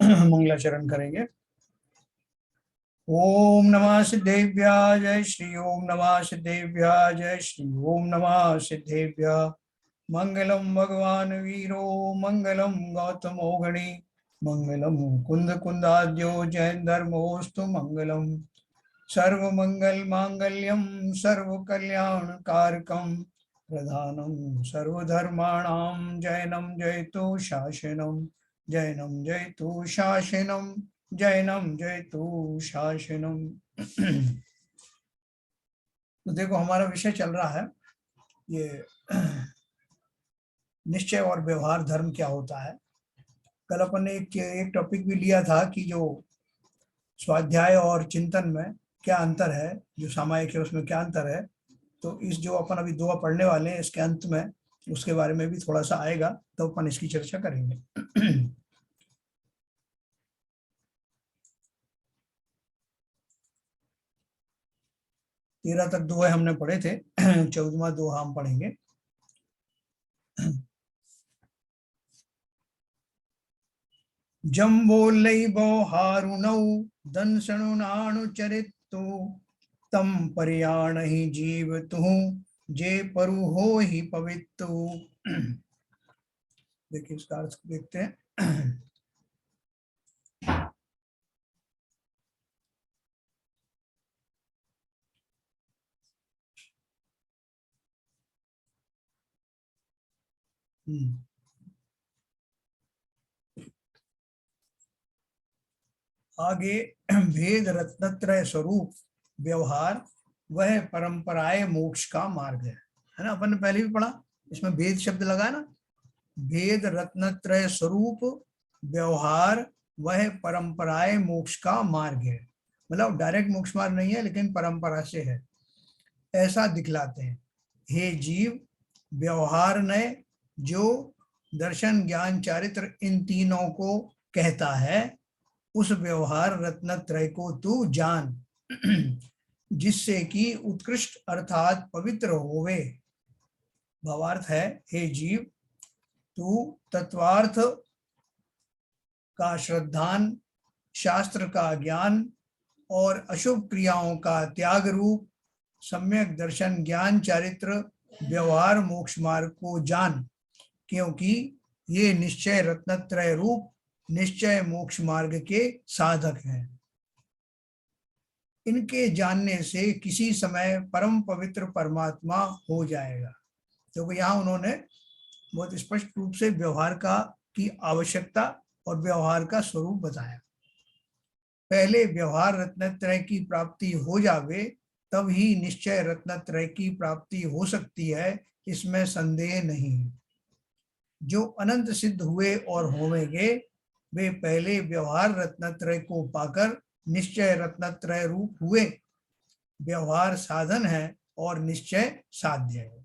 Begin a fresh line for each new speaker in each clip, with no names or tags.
मंगलाचरण करेंगे। ओम नमः सिद्धेभ्यः जय श्री ओम नमः सिद्धेभ्यः जय श्री ओम नमः सिद्धेभ्यः। मंगलम भगवान वीरो मंगलम गौतमो गणी मंगलम कुंद कुंदाद्यो जैन धर्मोस्तु मंगलम। सर्वमंगल मांगल्यम सर्व कल्याण कारकम प्रधानम सर्वधर्माणां जैनम जयतु शासनम जैनम जयतु शासनम जैनम जयतु शासनम। तो देखो हमारा विषय चल रहा है ये निश्चय और व्यवहार धर्म क्या होता है। कल अपन ने एक टॉपिक भी लिया था कि जो स्वाध्याय और चिंतन में क्या अंतर है, जो सामायिक है उसमें क्या अंतर है। तो इस जो अपन अभी दुआ पढ़ने वाले हैं इसके अंत में उसके बारे में भी थोड़ा सा आएगा, तो अपन इसकी चर्चा करेंगे। 13 तक दोहे हमने पढ़े थे, 14वां दोहा हम पढ़ेंगे। जम्बोलई बोहारुनौ दंसणुनाणुचरितु तम परियाण ही जीव तु जे परु हो ही पवित्रु। देखिए इसका अर्थ देखते हैं। आगे भेद रत्नत्रय स्वरूप व्यवहार वह परंपराएं मोक्ष का मार्ग है ना। अपन ने पहले भी पढ़ा, इसमें भेद शब्द लगा ना। भेद रत्नत्रय स्वरूप व्यवहार वह परंपराएं मोक्ष का मार्ग है, मतलब डायरेक्ट मोक्ष मार्ग नहीं है लेकिन परंपरा से है ऐसा दिखलाते हैं। हे जीव, व्यवहार ने जो दर्शन ज्ञान चारित्र इन तीनों को कहता है उस व्यवहार रत्नत्रय को तू जान, जिससे कि उत्कृष्ट अर्थात पवित्र होवे। भावार्थ है, हे जीव, तू तत्वार्थ का श्रद्धान, शास्त्र का ज्ञान और अशुभ क्रियाओं का त्याग रूप सम्यक दर्शन ज्ञान चारित्र व्यवहार मोक्ष मार्ग को जान, क्योंकि ये निश्चय रत्नत्रय रूप निश्चय मोक्ष मार्ग के साधक हैं। इनके जानने से किसी समय परम पवित्र परमात्मा हो जाएगा। तो यहाँ उन्होंने बहुत स्पष्ट रूप से व्यवहार का की आवश्यकता और व्यवहार का स्वरूप बताया। पहले व्यवहार रत्नत्रय की प्राप्ति हो जावे तब ही निश्चय रत्नत्रय की प्राप्ति हो सकती है, इसमें संदेह नहीं। जो अनंत सिद्ध हुए और होवेंगे वे पहले व्यवहार रत्नत्रय को पाकर निश्चय रत्नत्रय रूप हुए। व्यवहार साधन है और निश्चय साध्य है।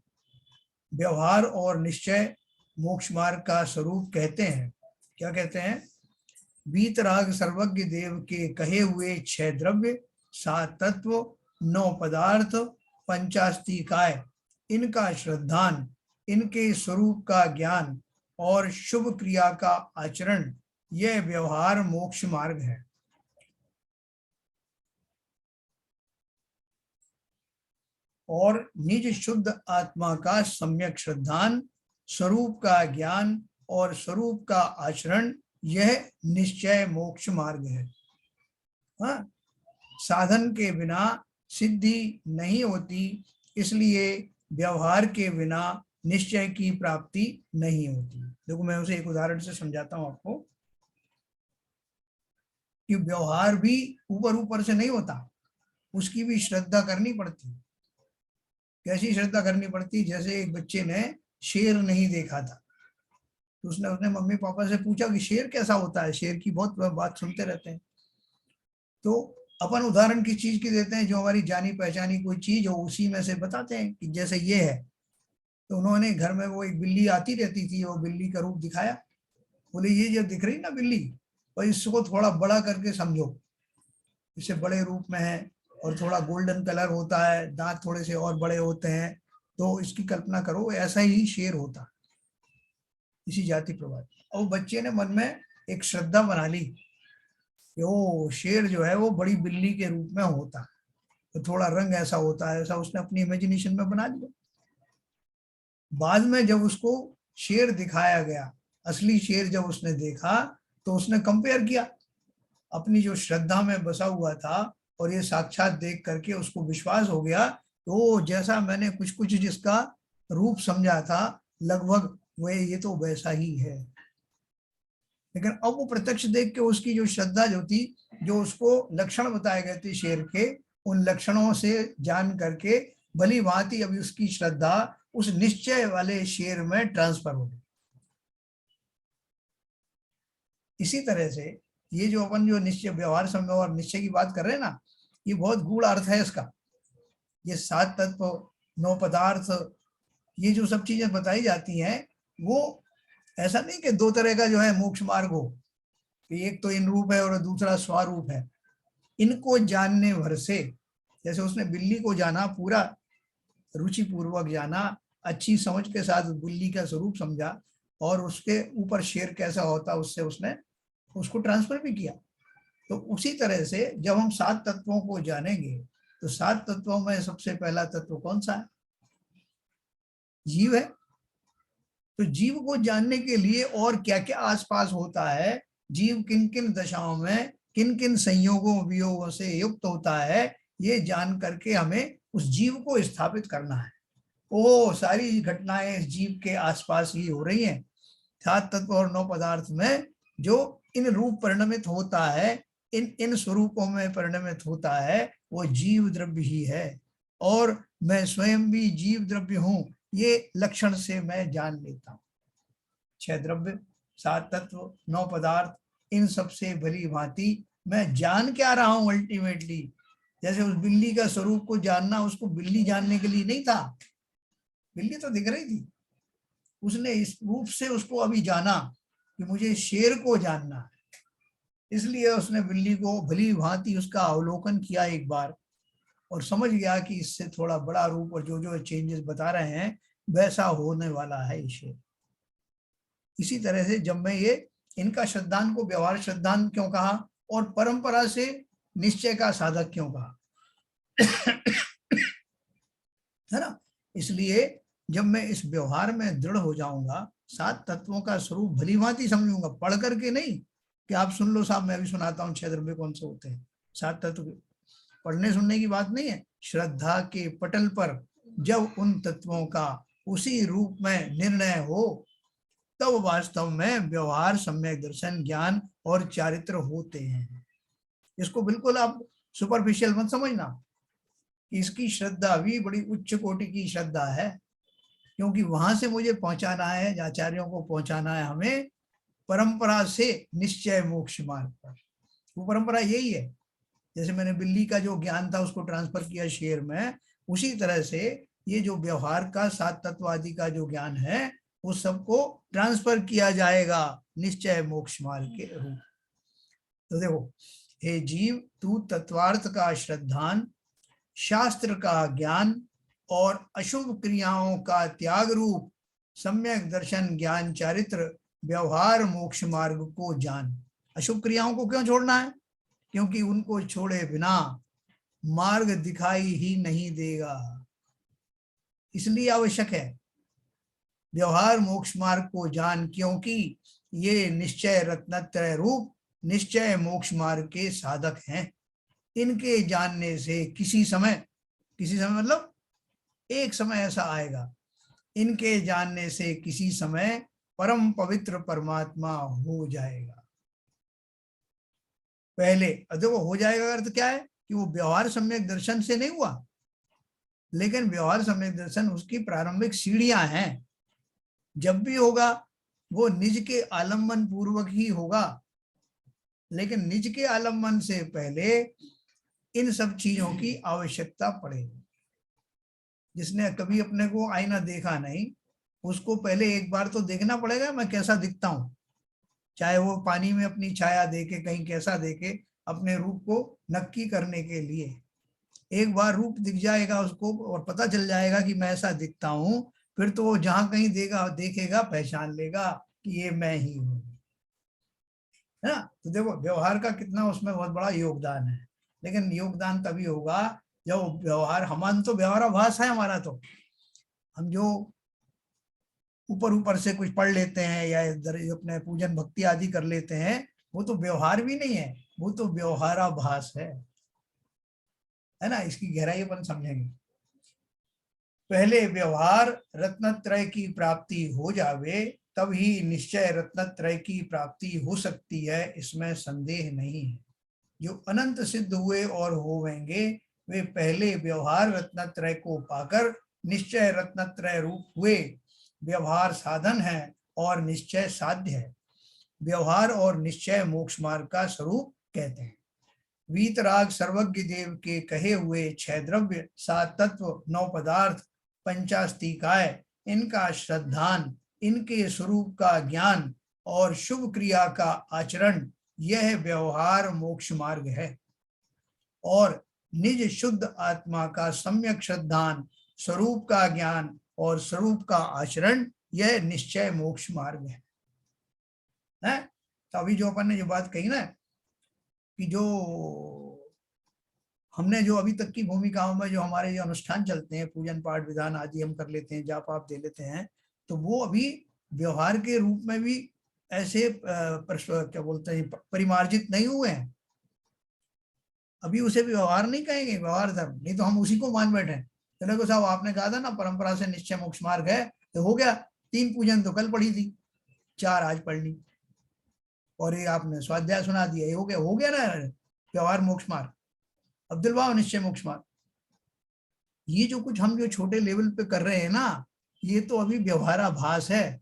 व्यवहार और निश्चय मोक्ष मार्ग का स्वरूप कहते हैं। क्या कहते हैं? वीतराग सर्वज्ञ देव के कहे हुए 6 द्रव्य, 7 तत्व, 9 पदार्थ, 85 काय, इनका श्रद्धान, इनके स्वरूप का ज्ञान और शुभ क्रिया का आचरण, यह व्यवहार मोक्ष मार्ग है। और निज शुद्ध आत्मा का सम्यक श्रद्धान, स्वरूप का ज्ञान और स्वरूप का आचरण, यह निश्चय मोक्ष मार्ग है। हाँ, साधन के बिना सिद्धि नहीं होती, इसलिए व्यवहार के बिना निश्चय की प्राप्ति नहीं होती। देखो मैं उसे एक उदाहरण से समझाता हूं आपको कि व्यवहार भी ऊपर ऊपर से नहीं होता, उसकी भी श्रद्धा करनी पड़ती। कैसी श्रद्धा करनी पड़ती? जैसे एक बच्चे ने शेर नहीं देखा था, तो उसने अपने मम्मी पापा से पूछा कि शेर कैसा होता है, शेर की बहुत बात सुनते रहते हैं। तो अपन उदाहरण किस चीज की देते हैं? जो हमारी जानी पहचानी कोई चीज हो उसी में से बताते हैं कि जैसे ये है। तो उन्होंने घर में वो एक बिल्ली आती रहती थी, वो बिल्ली का रूप दिखाया। बोले ये जो दिख रही ना बिल्ली, और इसको थोड़ा बड़ा करके समझो, इसे बड़े रूप में है और थोड़ा गोल्डन कलर होता है, दांत थोड़े से और बड़े होते हैं, तो इसकी कल्पना करो ऐसा ही शेर होता, इसी जाति प्रवाद। और बच्चे ने मन में एक श्रद्धा बना ली कि वो शेर जो है वो बड़ी बिल्ली के रूप में होता है, तो थोड़ा रंग ऐसा होता है, ऐसा उसने अपनी इमेजिनेशन में बना लिया। बाद में जब उसको शेर दिखाया गया, असली शेर जब उसने देखा, तो उसने कंपेयर किया अपनी जो श्रद्धा में बसा हुआ था और ये साक्षात देख करके उसको विश्वास हो गया, तो जैसा मैंने कुछ कुछ जिसका रूप समझा था लगभग वह ये तो वैसा ही है। लेकिन अब वो प्रत्यक्ष देख के उसकी जो श्रद्धा जो थी, जो उसको लक्षण बताए गए थे शेर के, उन लक्षणों से जान करके भली भांति अभी उसकी श्रद्धा उस निश्चय वाले शेर में ट्रांसफर हो गई। इसी तरह से ये जो अपन जो निश्चय व्यवहार समय और निश्चय की बात कर रहे हैं ना, ये बहुत गूढ़ अर्थ है इसका। ये 7 तत्व 9 पदार्थ, ये जो सब चीजें बताई जाती हैं, वो ऐसा नहीं कि दो तरह का जो है मोक्ष मार्ग हो, एक तो इन रूप है और दूसरा स्वरूप है। इनको जानने भर से, जैसे उसने बिल्ली को जाना, पूरा रुचि पूर्वक जाना, अच्छी समझ के साथ बिल्ली का स्वरूप समझा, और उसके ऊपर शेर कैसा होता उससे उसने उसको ट्रांसफर भी किया। तो उसी तरह से जब हम 7 तत्वों को जानेंगे, तो 7 तत्वों में सबसे पहला तत्व कौन सा है? जीव है। तो जीव को जानने के लिए और क्या क्या आसपास होता है, जीव किन किन दशाओं में किन किन संयोगों वियोगों से युक्त होता है, ये जान करके हमें उस जीव को स्थापित करना है। वो सारी घटनाएं इस जीव के आसपास ही हो रही हैं। 7 तत्व और 9 पदार्थ में जो इन रूप परिणमित होता है, इन इन स्वरूपों में परिणमित होता है, वो जीव द्रव्य ही है। और मैं स्वयं भी जीव द्रव्य हूं, ये लक्षण से मैं जान लेता हूं। 6 द्रव्य, 7 तत्व, 9 पदार्थ, इन सबसे भली भांति मैं जान क्या रहा हूं अल्टीमेटली। जैसे उस बिल्ली का स्वरूप को जानना उसको बिल्ली जानने के लिए नहीं था, बिल्ली तो दिख रही थी, उसने इस रूप से उसको अभी जाना कि मुझे शेर को जानना है, इसलिए उसने बिल्ली को भली भांति उसका अवलोकन किया एक बार, और समझ गया कि इससे थोड़ा बड़ा रूप और जो जो चेंजेस बता रहे हैं वैसा होने वाला है ये शेर। इसी तरह से जब मैं ये इनका श्रद्धांत को व्यवहार श्रद्धांत क्यों कहा और परंपरा से निश्चय का साधक क्यों कहा, है ना, इसलिए जब मैं इस व्यवहार में दृढ़ हो जाऊंगा, 7 तत्वों का स्वरूप भली भांति समझूंगा, पढ़ करके नहीं कि आप सुन लो साहब मैं भी सुनाता हूँ 6 द्रव्य कौन से होते हैं। 7 तत्व पढ़ने सुनने की बात नहीं है, श्रद्धा के पटल पर जब उन तत्वों का उसी रूप में निर्णय हो, तब वास्तव में व्यवहार सम्यक दर्शन ज्ञान और चारित्र होते हैं। इसको बिल्कुल आप सुपरफिशियल मत समझना, इसकी श्रद्धा भी बड़ी उच्च कोटि की श्रद्धा है, क्योंकि वहां से मुझे पहुंचाना है, आचार्यों को पहुंचाना है हमें परंपरा से निश्चय मोक्ष मार्ग पर। वो परंपरा यही है, जैसे मैंने बिल्ली का जो ज्ञान था उसको ट्रांसफर किया शेर में, उसी तरह से ये जो व्यवहार का 7 तत्व आदि का जो ज्ञान है उस सबको ट्रांसफर किया जाएगा निश्चय मोक्ष मार्ग के रूप। तो देखो, हे जीव तू तत्वार्थ का श्रद्धान, शास्त्र का ज्ञान और अशुभ क्रियाओं का त्याग रूप सम्यक दर्शन ज्ञान चारित्र व्यवहार मोक्ष मार्ग को जान। अशुभ क्रियाओं को क्यों छोड़ना है? क्योंकि उनको छोड़े बिना मार्ग दिखाई ही नहीं देगा, इसलिए आवश्यक है व्यवहार मोक्ष मार्ग को जान, क्योंकि ये निश्चय रत्नत्रय रूप निश्चय मोक्ष मार्ग के साधक हैं। इनके जानने से किसी समय मतलब एक समय ऐसा आएगा, इनके जानने से किसी समय परम पवित्र परमात्मा हो जाएगा। पहले देखो हो जाएगा अर्थ क्या है कि वो व्यवहार सम्यक दर्शन से नहीं हुआ, लेकिन व्यवहार सम्यक दर्शन उसकी प्रारंभिक सीढ़ियां हैं। जब भी होगा वो निज के आलम्बन पूर्वक ही होगा, लेकिन निज के आलम्बन से पहले इन सब चीजों की आवश्यकता पड़ेगी। जिसने कभी अपने को आईना देखा नहीं, उसको पहले एक बार तो देखना पड़ेगा मैं कैसा दिखता हूं, चाहे वो पानी में अपनी छाया देखे, कहीं कैसा देखे, अपने रूप को नक्की करने के लिए एक बार रूप दिख जाएगा उसको और पता चल जाएगा कि मैं ऐसा दिखता हूं, फिर तो वो जहां कहीं देखेगा पहचान लेगा कि ये मैं ही हूं। है ना। तो देखो व्यवहार का कितना उसमें बहुत बड़ा योगदान है, लेकिन योगदान तभी होगा जब व्यवहार, हम तो व्यवहाराभास है हमारा, तो हम जो ऊपर ऊपर से कुछ पढ़ लेते हैं या इधर अपने पूजन भक्ति आदि कर लेते हैं, वो तो व्यवहार भी नहीं है, वो तो व्यवहाराभास है ना। इसकी गहराई अपन समझेंगे। पहले व्यवहार रत्नत्रय की प्राप्ति हो जावे, तब ही निश्चय रत्नत्रय की प्राप्ति हो सकती है, इसमें संदेह नहीं है। जो अनंत सिद्ध हुए और होवेंगे, वे पहले व्यवहार रत्नत्रय को पाकर निश्चय रत्नत्रय रूप हुए। व्यवहार साधन है और निश्चय साध्य है। व्यवहार और निश्चय मोक्ष मार्ग का स्वरूप कहते हैं। वीतराग सर्वज्ञ देव के कहे हुए 6 द्रव्य, 7 तत्व, 9 पदार्थ, पंचास्तिकाय, इनका श्रद्धान, इनके स्वरूप का ज्ञान और शुभ क्रिया का आचरण, यह व्यवहार मोक्ष मार्ग है। और निज शुद्ध आत्मा का सम्यक श्रद्धान, स्वरूप का ज्ञान और स्वरूप का आचरण, यह निश्चय मोक्ष मार्ग है। तो अभी जो अपन ने जो बात कही ना कि जो हमने जो अभी तक की भूमिकाओं में जो हमारे जो अनुष्ठान चलते हैं, पूजन पाठ विधान आदि हम कर लेते हैं, जाप आप दे लेते हैं, तो वो अभी व्यवहार के रूप में भी ऐसे क्या बोलते हैं परिमार्जित नहीं हुए हैं। अभी उसे भी व्यवहार नहीं कहेंगे, व्यवहार धर्म, नहीं तो हम उसी को मान बैठे हैं। तो देखो साहब, आपने कहा था ना परंपरा से निश्चय मोक्ष मार्ग है, तो हो गया। 3 पूजन तो कल पढ़ी थी, 4 आज पढ़ ली, और ये आपने स्वाध्याय सुना दिया, ये हो गया ना व्यवहार मोक्ष मार्ग। अब्दुल बाब निश्चय मोक्ष मार्ग। ये जो कुछ हम जो छोटे लेवल पे कर रहे हैं ना, ये तो अभी व्यवहाराभास है।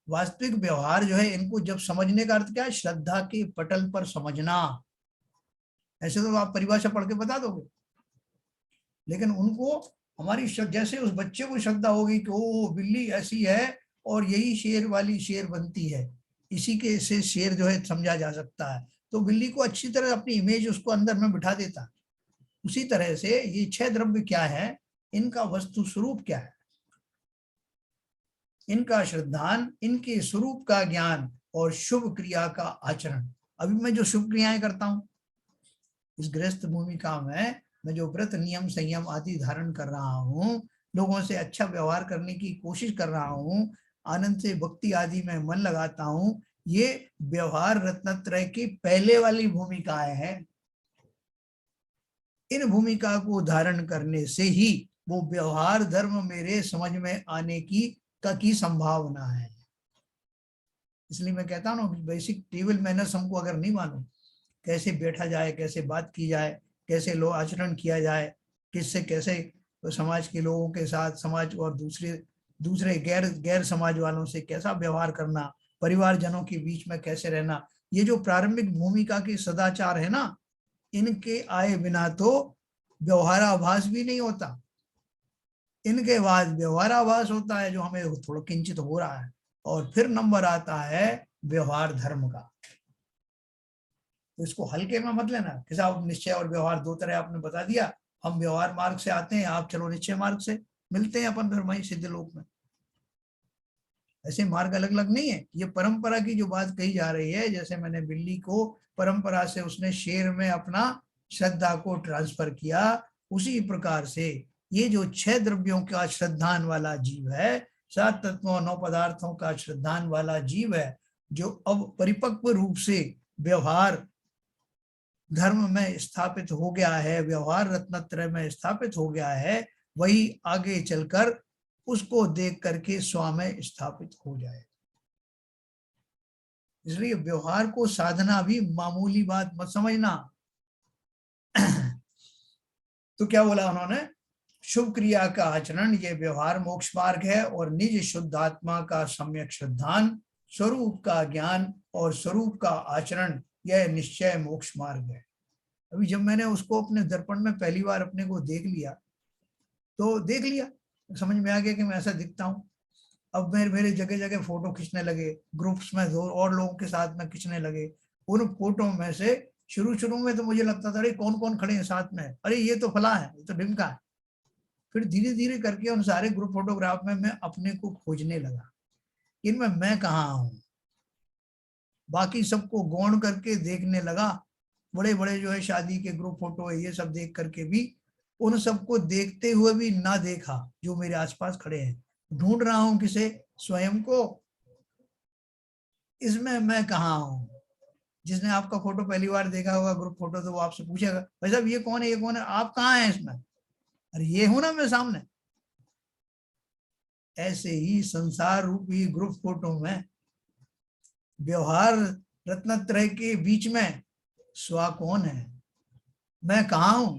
वास्तविक व्यवहार जो है, इनको जब समझने का अर्थ क्या है, श्रद्धा के पटल पर समझना। ऐसे तो आप परिभाषा पढ़ के बता दोगे, लेकिन उनको हमारी जैसे उस बच्चे को श्रद्धा होगी कि ओ बिल्ली ऐसी है और यही शेर वाली शेर बनती है, इसी के से शेर जो है समझा जा सकता है, तो बिल्ली को अच्छी तरह अपनी इमेज उसको अंदर में बिठा देता है। उसी तरह से ये 6 द्रव्य क्या है, इनका वस्तु स्वरूप क्या है, इनका श्रद्धान, इनके स्वरूप का ज्ञान और शुभ क्रिया का आचरण। अभी मैं जो शुभ क्रियाएं करता हूं इस गृहस्थ भूमिका में, मैं जो व्रत नियम संयम आदि धारण कर रहा हूँ, लोगों से अच्छा व्यवहार करने की कोशिश कर रहा हूँ, आनंद से भक्ति आदि में मन लगाता हूँ, ये व्यवहार रत्नत्रय की पहले वाली भूमिकाएं हैं। इन भूमिका को धारण करने से ही वो व्यवहार धर्म मेरे समझ में आने की संभावना है। इसलिए मैं कहता हूँ ना, बेसिक टेबल मैनर्स हमको अगर नहीं मालूम, कैसे बैठा जाए, कैसे बात की जाए, कैसे लोग आचरण किया जाए, किससे कैसे तो समाज के लोगों के साथ, समाज और दूसरे दूसरे गैर समाज वालों से कैसा व्यवहार करना, परिवारजनों के बीच में कैसे रहना, ये जो प्रारंभिक भूमिका के सदाचार है ना, इनके आए बिना तो व्यवहाराभास भी नहीं होता। इनके बाद व्यवहाराभास होता है, जो हमें थोड़ा किंचित हो रहा है, और फिर नंबर आता है व्यवहार धर्म का। तो इसको हल्के में मत लेना कि साहब निश्चय और व्यवहार 2 तरह आपने बता दिया, हम व्यवहार मार्ग से आते हैं, आप चलो निश्चय मार्ग से, मिलते हैं अपन फिर वहीं सिद्ध लोक में। ऐसे मार्ग अलग अलग नहीं है। ये परंपरा की जो बात कही जा रही है, जैसे मैंने बिल्ली को परंपरा से उसने शेर में अपना श्रद्धा को ट्रांसफर किया, उसी प्रकार से ये जो 6 द्रव्यों का श्रद्धान वाला जीव है, 7 तत्वों 9 पदार्थों का श्रद्धान वाला जीव है, जो अब परिपक्व रूप से व्यवहार धर्म में स्थापित हो गया है, व्यवहार रत्नत्रय में स्थापित हो गया है, वही आगे चलकर उसको देख करके स्व में स्थापित हो जाए। इसलिए व्यवहार को साधना भी मामूली बात मत समझना। तो क्या बोला उन्होंने, शुभ क्रिया का आचरण ये व्यवहार मोक्ष मार्ग है, और निज शुद्ध आत्मा का सम्यक श्रद्धान, स्वरूप का ज्ञान और स्वरूप का आचरण यह निश्चय मोक्ष मार्ग है। अभी जब मैंने उसको अपने दर्पण में पहली बार अपने को देख लिया, तो देख लिया, समझ में आ गया कि मैं ऐसा दिखता हूँ। अब मेरे जगह जगह फोटो खींचने लगे, ग्रुप्स में और लोगों के साथ में खींचने लगे। उन फोटो में से शुरू में तो मुझे लगता था अरे कौन कौन खड़े हैं साथ में, अरे ये तो फला है, ये तो ढिमका है। फिर धीरे धीरे करके उन सारे ग्रुप फोटोग्राफ में मैं अपने को खोजने लगा, इनमें मैं कहाँ हूँ। बाकी सबको गौण करके देखने लगा। बड़े बड़े जो है शादी के ग्रुप फोटो है, ये सब देख करके भी उन सबको देखते हुए भी ना देखा जो मेरे आसपास खड़े हैं। ढूंढ रहा हूं किसे? स्वयं को। इसमें मैं कहाँ हूं? जिसने आपका फोटो पहली बार देखा होगा ग्रुप फोटो, तो वो आपसे पूछेगा भाई साहब ये कौन है, ये कौन है, आप कहाँ हैं इसमें? अरे ये हूं ना मैं सामने। ऐसे ही संसार रूपी ग्रुप फोटो में व्यवहार रत्नत्रय के बीच में स्व कौन है? मैं कहाँ हूं?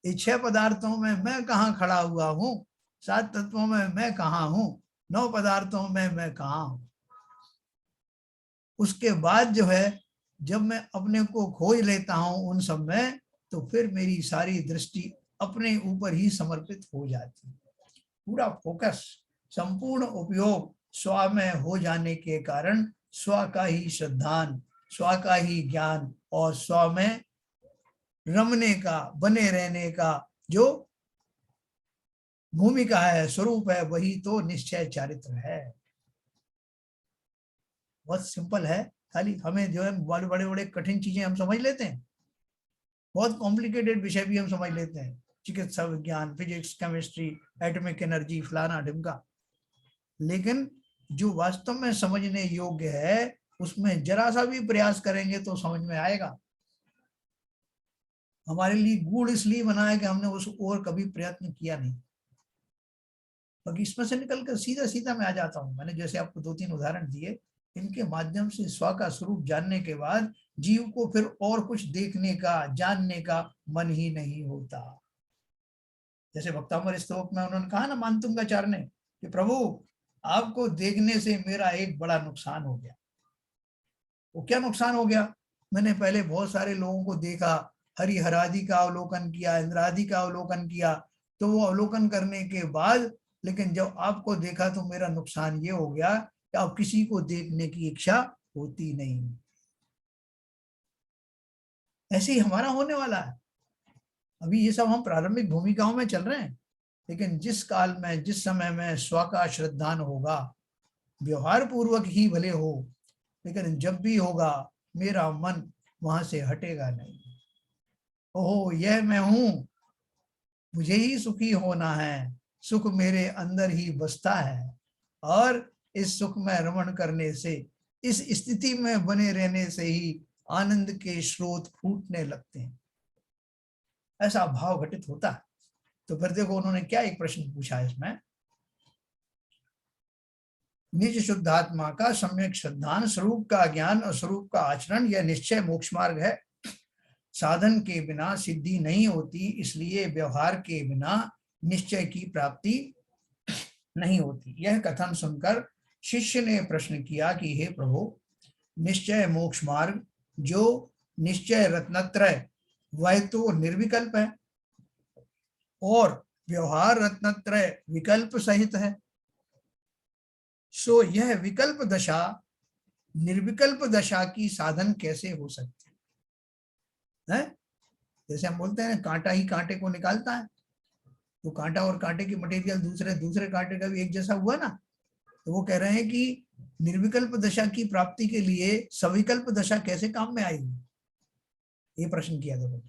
ये 6 पदार्थों में मैं कहाँ खड़ा हुआ हूँ? 7 तत्वों में मैं कहाँ हूँ? 9 पदार्थों में मैं कहाँ हूँ? उसके बाद जो है जब मैं अपने को खोज लेता हूं उन सब में, तो फिर मेरी सारी दृष्टि अपने ऊपर ही समर्पित हो जाती है। पूरा फोकस, संपूर्ण उपयोग स्व में हो जाने के कारण स्व का ही श्रद्धान, स्व का ही ज्ञान और स्व में रमने का, बने रहने का जो भूमिका है, स्वरूप है, वही तो निश्चय चारित्र है। बहुत सिंपल है। खाली हमें जो है बड़े बड़े बड़े कठिन चीजें हम समझ लेते हैं, बहुत कॉम्प्लिकेटेड विषय भी हम समझ लेते हैं, चिकित्सा विज्ञान, फिजिक्स, केमिस्ट्री, एटॉमिक एनर्जी, फलाना ढिमका। लेकिन जो वास्तव में समझने योग्य है उसमें जरा सा भी प्रयास करेंगे तो समझ में आएगा। हमारे लिए गूढ़ इसलिए बना है कि हमने उस ओर कभी प्रयत्न किया नहीं। बाकी इसमें से निकलकर सीधा सीधा मैं आ जाता हूँ। मैंने जैसे आपको 2-3 उदाहरण दिए, इनके माध्यम से स्व का स्वरूप जानने के बाद जीव को फिर और कुछ देखने का, जानने का मन ही नहीं होता। जैसे भक्तामृत स्तोत्र में उन्होंने कहा ना मानतुंगाचार्य ने कि प्रभु आपको देखने से मेरा एक बड़ा नुकसान हो गया। वो क्या नुकसान हो गया? मैंने पहले बहुत सारे लोगों को देखा, हरिहरादि का अवलोकन किया, इंद्रादि का अवलोकन किया, तो वो अवलोकन करने के बाद लेकिन जब आपको देखा तो मेरा नुकसान ये हो गया कि अब किसी को देखने की इच्छा होती नहीं। ऐसे ही हमारा होने वाला है। अभी ये सब हम प्रारंभिक भूमिकाओं में चल रहे हैं, लेकिन जिस काल में, जिस समय में स्व का श्रद्धान होगा, व्यवहार पूर्वक ही भले हो, लेकिन जब भी होगा मेरा मन वहां से हटेगा नहीं। ओहो यह मैं हूं, मुझे ही सुखी होना है, सुख मेरे अंदर ही बसता है, और इस सुख में रमण करने से, इस स्थिति में बने रहने से ही आनंद के स्रोत फूटने लगते हैं। ऐसा भाव घटित होता है। तो फिर देखो उन्होंने क्या एक प्रश्न पूछा इसमें, निज शुद्धात्मा का सम्यक श्रद्धान, स्वरूप का ज्ञान और स्वरूप का आचरण, यह निश्चय मोक्ष मार्ग है। साधन के बिना सिद्धि नहीं होती, इसलिए व्यवहार के बिना निश्चय की प्राप्ति नहीं होती। यह कथन सुनकर शिष्य ने प्रश्न किया कि हे प्रभु, निश्चय मोक्ष मार्ग, जो निश्चय रत्नत्रय वह तो निर्विकल्प है और व्यवहार रत्नत्रय विकल्प सहित है, सो यह विकल्प दशा निर्विकल्प दशा की साधन कैसे हो सकती है? जैसे हम बोलते हैं कांटा ही कांटे को निकालता है, तो कांटा और कांटे की मटेरियल दूसरे दूसरे कांटे का भी एक जैसा हुआ ना। तो वो कह रहे हैं कि निर्विकल्प दशा की प्राप्ति के लिए सविकल्प दशा कैसे काम में आएगी? ये प्रश्न किया था।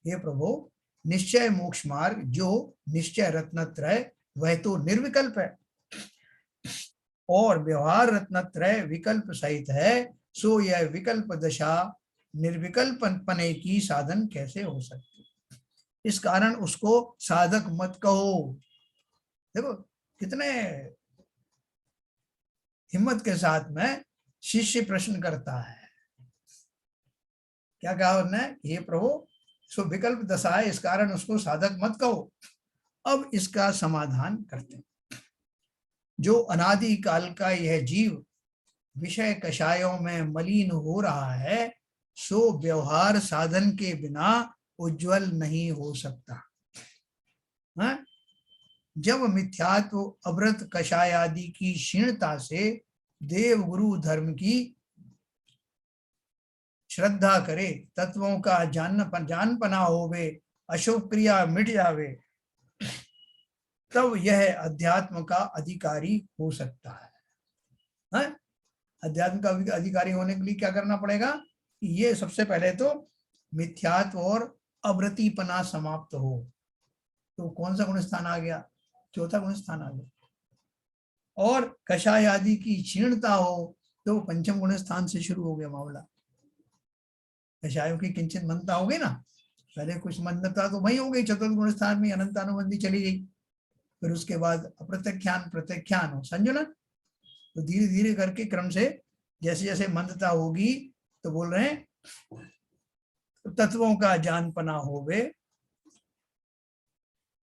हे प्रभु, निश्चय मोक्ष मार्ग, जो निश्चय रत्नत्रय वह तो निर्विकल्प है और व्यवहार रत्नत्रय विकल्प सहित है, सो यह विकल्प दशा निर्विकल्प पने की साधन कैसे हो सकती? इस कारण उसको साधक मत कहो। देखो कितने हिम्मत के साथ में शिष्य प्रश्न करता है। क्या कहा उन्होंने? हे प्रभु, सो विकल्प दशा है, इस कारण उसको साधक मत कहो। अब इसका समाधान करते हैं। जो अनादि काल का यह जीव विषय कषायों में मलिन हो रहा है, सो व्यवहार साधन के बिना उज्जवल नहीं हो सकता। है? जब मिथ्यात्व अव्रत कषाय आदि की क्षीणता से देव गुरु धर्म की श्रद्धा करे, तत्वों का जान पना होवे, अशुभ क्रिया मिट जावे, तब यह अध्यात्म का अधिकारी हो सकता है। अध्यात्म का अधिकारी होने के लिए क्या करना पड़ेगा? ये सबसे पहले तो मिथ्यात्व और अवृतिपना समाप्त हो। तो कौन सा गुण स्थान आ गया? चौथा गुण स्थान आ गया। और कषाय आदि की क्षीणता हो तो पंचम गुण स्थान से शुरू हो गया मामला। कषायों की किंचित मंदता हो गई ना, पहले कुछ मंदता तो वही हो गई, चतुर्थ गुण स्थान में अनंतानुबंधी चली गई, फिर उसके बाद अप्रत्यख्यान प्रत्यख्यान हो संजुलन। तो धीरे धीरे करके क्रम से जैसे जैसे मंदता होगी तो बोल रहे हैं तत्वों का जानपना होवे,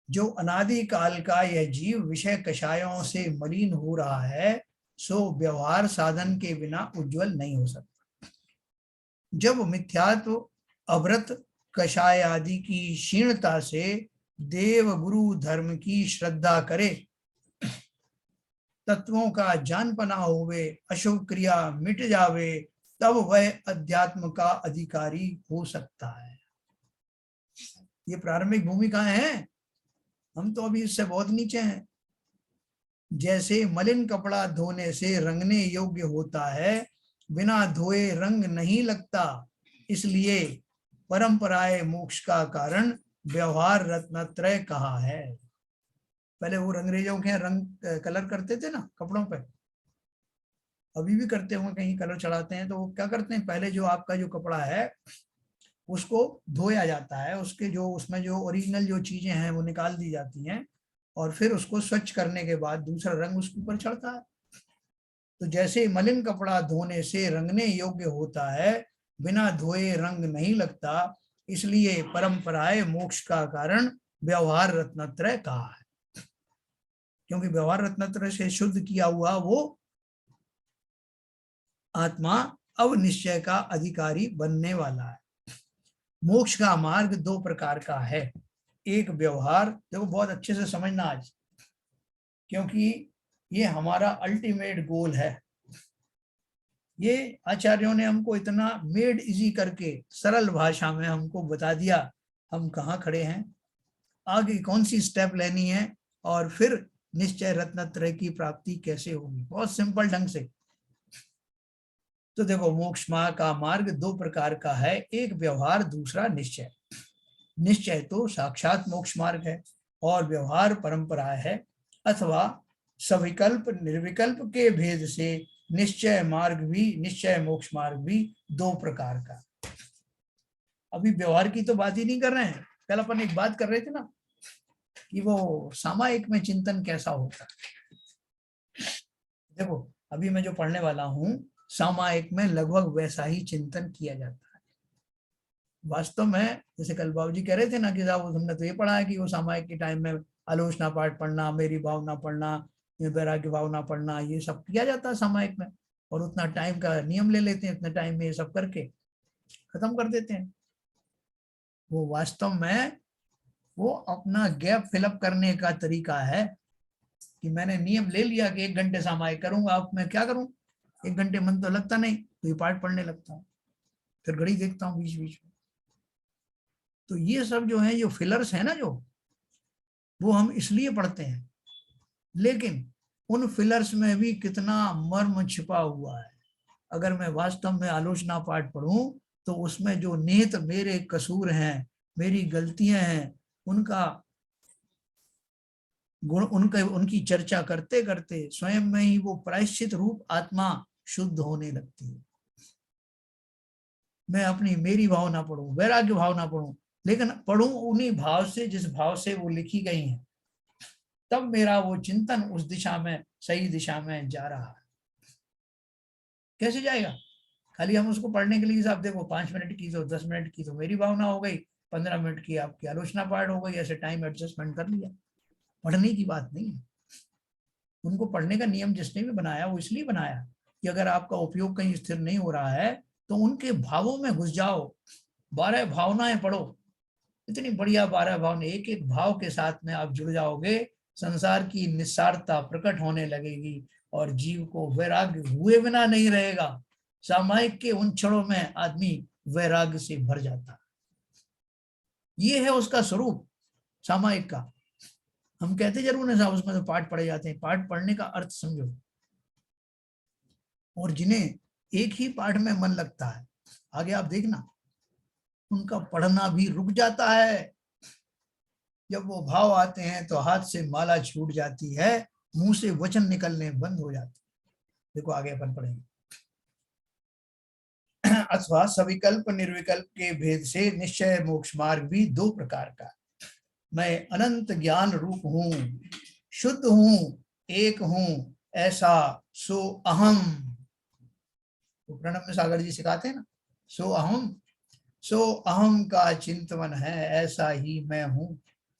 जो अनादि काल का यह जीव विषय कषायों से मलिन हो रहा है, सो व्यवहार साधन के बिना उज्जवल नहीं हो सकता। जब मिथ्यात्व अव्रत कषाय आदि की क्षीणता से देव गुरु धर्म की श्रद्धा करे, तत्वों का जानपना होवे, अशुभ क्रिया मिट जावे, तब वह अध्यात्म का अधिकारी हो सकता है। ये प्रारंभिक भूमिका है, हम तो अभी इससे बहुत नीचे हैं। जैसे मलिन कपड़ा धोने से रंगने योग्य होता है, बिना धोए रंग नहीं लगता, इसलिए परंपराए मोक्ष का कारण व्यवहार रत्नत्रय कहा है। पहले वो रंगरेजों के रंग कलर करते थे ना कपड़ों पे, अभी भी करते होंगे, कहीं कलर चढ़ाते हैं तो वो क्या करते हैं, पहले जो आपका जो कपड़ा है उसको धोया जाता है, उसके जो उसमें जो ओरिजिनल जो चीजें हैं वो निकाल दी जाती हैं, और फिर उसको स्वच्छ करने के बाद दूसरा रंग उसके ऊपर चढ़ता है। तो जैसे मलिन कपड़ा धोने से रंगने योग्य होता है, बिना धोए रंग नहीं लगता, इसलिए परंपराए मोक्ष का कारण व्यवहार रत्नत्रय कहा है। क्योंकि व्यवहार रत्नत्रय से शुद्ध किया हुआ वो आत्मा अब निश्चय का अधिकारी बनने वाला है। मोक्ष का मार्ग दो प्रकार का है, एक व्यवहार, देखो बहुत अच्छे से समझना आज, क्योंकि ये हमारा अल्टीमेट गोल है। ये आचार्यों ने हमको इतना मेड इजी करके सरल भाषा में हमको बता दिया हम कहाँ खड़े हैं, आगे कौन सी स्टेप लेनी है, और फिर निश्चय रत्नत्रय की प्राप्ति कैसे होगी, बहुत सिंपल ढंग से। तो देखो मोक्ष का मार्ग दो प्रकार का है, एक व्यवहार, दूसरा निश्चय। निश्चय तो साक्षात मोक्ष मार्ग है और व्यवहार परंपरा है, अथवा सविकल्प निर्विकल्प के भेद से निश्चय मार्ग भी, निश्चय मोक्ष मार्ग भी दो प्रकार का। अभी व्यवहार की तो बात ही नहीं कर रहे हैं, कल अपन एक बात कर रहे थे ना कि वो सामायिक में चिंतन कैसा होता है। देखो अभी मैं जो पढ़ने वाला हूँ सामायिक में लगभग वैसा ही चिंतन किया जाता है। वास्तव में जैसे कल बाबू जी कह रहे थे ना कि साहब हमने तो ये पढ़ा है कि वो सामायिक के टाइम में आलोचना पाठ पढ़ना, मेरी भावना पढ़ना, वैराग्य भावना पढ़ना, ये सब किया जाता है सामायिक में, और उतना टाइम का नियम ले लेते हैं, इतने टाइम में ये सब करके खत्म कर देते हैं। वो वास्तव में वो अपना गैप फिलअप करने का तरीका है कि मैंने नियम ले लिया कि 1 घंटे सामायिक करूंगा, अब मैं क्या करूं, 1 घंटे मन तो लगता नहीं, तो ये पाठ पढ़ने लगता हूँ, फिर घड़ी देखता हूँ बीच बीच में। तो ये सब जो है, जो फिलर्स है ना, जो वो हम इसलिए पढ़ते हैं, लेकिन उन फिलर्स में भी कितना मर्म छिपा हुआ है। अगर मैं वास्तव में आलोचना पाठ पढ़ूं तो उसमें जो निहित मेरे कसूर हैं, मेरी गलतियां हैं, उनका गुण, उनकी चर्चा करते करते स्वयं में ही वो प्रायश्चित रूप आत्मा शुद्ध होने लगती है। मैं अपनी मेरी भावना पढ़ूं, वैराग्य भावना पढ़ूं, लेकिन पढ़ूं उन्हीं भाव से जिस भाव से वो लिखी गई हैं, तब मेरा वो चिंतन उस दिशा में, सही दिशा में जा रहा है। कैसे जाएगा? खाली हम उसको पढ़ने के लिए साहब देखो 5 मिनट की तो 10 मिनट की तो मेरी भावना हो गई, 15 मिनट की आपकी आलोचना पाठ हो गई, ऐसे टाइम एडजस्टमेंट कर लिया। पढ़ने की बात नहीं है। उनको पढ़ने का नियम जिसने भी बनाया वो इसलिए बनाया कि अगर आपका उपयोग कहीं स्थिर नहीं हो रहा है तो उनके भावों में घुस जाओ, 12 भावनाएं पढ़ो, इतनी बढ़िया 12 भावनाएं, एक एक भाव के साथ में आप जुड़ जाओगे, संसार की निस्सारता प्रकट होने लगेगी और जीव को वैराग्य हुए बिना नहीं रहेगा। सामायिक के उन क्षणों में आदमी वैराग्य से भर जाता है। ये है उसका स्वरूप सामायिक का। हम कहते जरूर है साहब उसमें तो पाठ पढ़े जाते हैं, पाठ पढ़ने का अर्थ समझो। और जिन्हें एक ही पाठ में मन लगता है, आगे आप देखना, उनका पढ़ना भी रुक जाता है। जब वो भाव आते हैं तो हाथ से माला छूट जाती है, मुंह से वचन निकलने बंद हो जाते। देखो आगे अपन पढ़ेंगे। अथवा सविकल्प निर्विकल्प के भेद से निश्चय मोक्ष मार्ग भी दो प्रकार का। मैं अनंत ज्ञान रूप हूं, शुद्ध हूं, एक हूं, ऐसा सो अहम। तो प्रणब में सागर जी सिखाते हैं ना, सो अहम का चिंतवन है, ऐसा ही मैं हूं।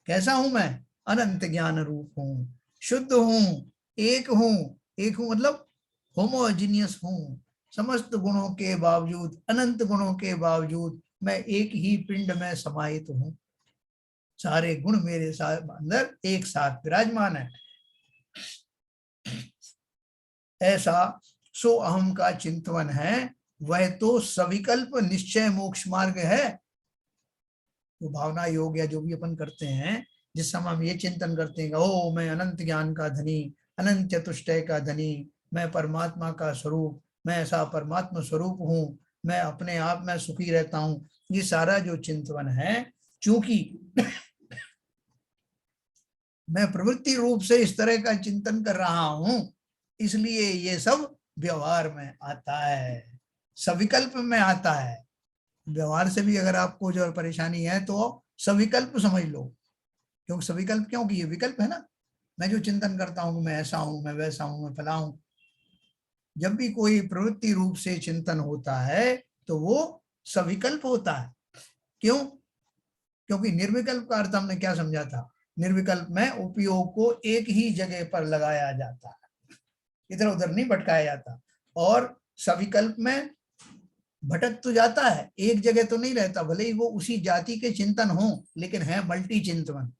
कैसा हूं मैं? अनंत ज्ञान रूप हूं, शुद्ध हूं, एक हूं मतलब होमोजीनियस हूं। समस्त गुणों के बावजूद, अनंत गुणों के बावजूद मैं एक ही पिंड में समाहित हूं। सारे गुण मेरे साथ अंदर एक साथ विराजमान है। ऐसा सो अहम का चिंतवन है, वह तो सविकल्प निश्चय मोक्ष मार्ग है। तो भावना योग या जो भी अपन करते हैं, जिस समय हम ये चिंतन करते हैं, ओ मैं अनंत ज्ञान का धनी, अनंत चतुष्टय का धनी, मैं परमात्मा का स्वरूप, मैं ऐसा परमात्मा स्वरूप हूँ, मैं अपने आप में सुखी रहता हूँ, ये सारा जो चिंतन है, चूंकि मैं प्रवृत्ति रूप से इस तरह का चिंतन कर रहा हूं, इसलिए ये सब व्यवहार में आता है, सविकल्प में आता है। व्यवहार से भी अगर आपको जो परेशानी है तो सविकल्प समझ लो। क्योंकि सविकल्प क्योंकि ये विकल्प है ना, मैं जो चिंतन करता हूं कि मैं ऐसा हूं, मैं वैसा हूं, मैं फला हूं। जब भी कोई प्रवृत्ति रूप से चिंतन होता है तो वो सविकल्प होता है। क्यों? क्योंकि निर्विकल्प का अर्थ हमने क्या समझा था? निर्विकल्प में उपयोग को एक ही जगह पर लगाया जाता है, इधर उधर नहीं भटकाया जाता। और सविकल्प में भटक तो जाता है, एक जगह तो नहीं रहता, भले ही वो उसी जाति के चिंतन हो, लेकिन है मल्टी चिंतन।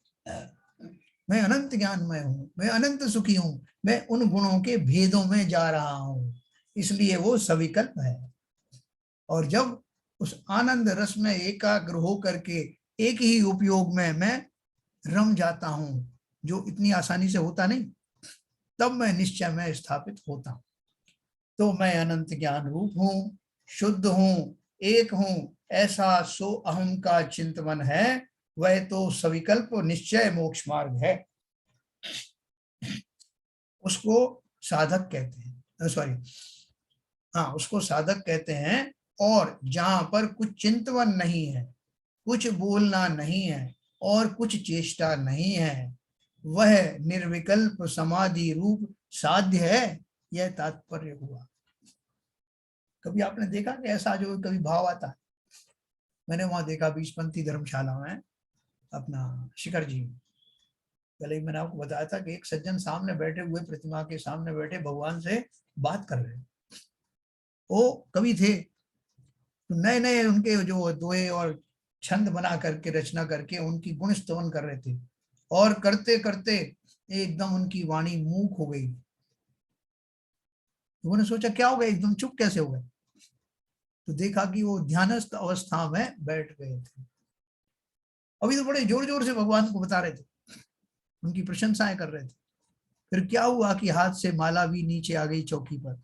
मैं अनंत ज्ञानमय हूं, मैं अनंत सुखी हूं, मैं उन गुणों के भेदों में जा रहा हूं, इसलिए वो सविकल्प है। और जब उस आनंद रस में एकाग्र हो करके एक ही उपयोग में मैं रम जाता हूं, जो इतनी आसानी से होता नहीं, तब मैं निश्चय में स्थापित होता हूं। तो मैं अनंत ज्ञान रूप हूं, शुद्ध हूं, एक हूं, ऐसा सो अहम का चिंतन है, वह तो सविकल्प निश्चय मोक्ष मार्ग है। उसको साधक कहते हैं, सॉरी, हाँ, उसको साधक कहते हैं। और जहां पर कुछ चिंतवन नहीं है, कुछ बोलना नहीं है और कुछ चेष्टा नहीं है, वह निर्विकल्प समाधि रूप साध्य है, यह तात्पर्य हुआ। कभी आपने देखा कि ऐसा जो कभी भाव आता है? मैंने वहां देखा बीजपंथी धर्मशाला में, अपना शिखर जी, पहले मैंने आपको बताया था कि एक सज्जन सामने बैठे हुए, प्रतिमा के सामने बैठे भगवान से बात कर रहे हैं। वो कवि थे, तो नए नए उनके जो दोहे और छंद बना करके, रचना करके उनकी गुण स्तवन कर रहे थे, और करते करते एकदम उनकी वाणी मूक हो गई। उन्होंने सोचा क्या हो गया, एकदम चुप कैसे हो गए? तो देखा कि वो ध्यानस्थ अवस्था में बैठ गए थे। अभी तो बड़े जोर जोर से भगवान को बता रहे थे, उनकी प्रशंसाएं कर रहे थे। फिर क्या हुआ कि हाथ से माला भी नीचे आ गई चौकी पर,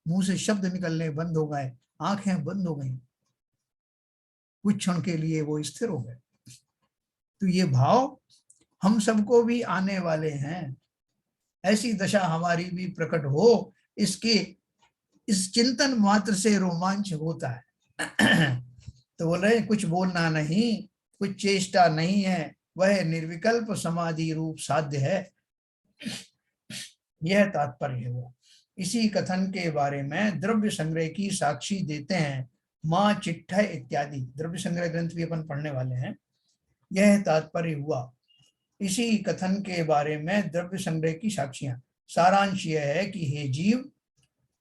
मुंह से शब्द निकलने बंद हो गए, आंखें बंद हो गई, कुछ क्षण के लिए वो स्थिर हो गए। तो ये भाव हम सबको भी आने वाले हैं, ऐसी दशा हमारी भी प्रकट हो, इसके इस चिंतन मात्र से रोमांच होता है। तो बोल रहे कुछ बोलना नहीं, कुछ चेष्टा नहीं है, वह निर्विकल्प समाधि रूप साध्य है, यह तात्पर्य हुआ। इसी कथन के बारे में द्रव्य संग्रह की साक्षी देते हैं मां चिट्ठा इत्यादि, द्रव्य संग्रह ग्रंथ भी अपन पढ़ने वाले हैं। यह तात्पर्य हुआ। इसी कथन के बारे में द्रव्य संग्रह की साक्षियां, सारांश यह है कि हे जीव,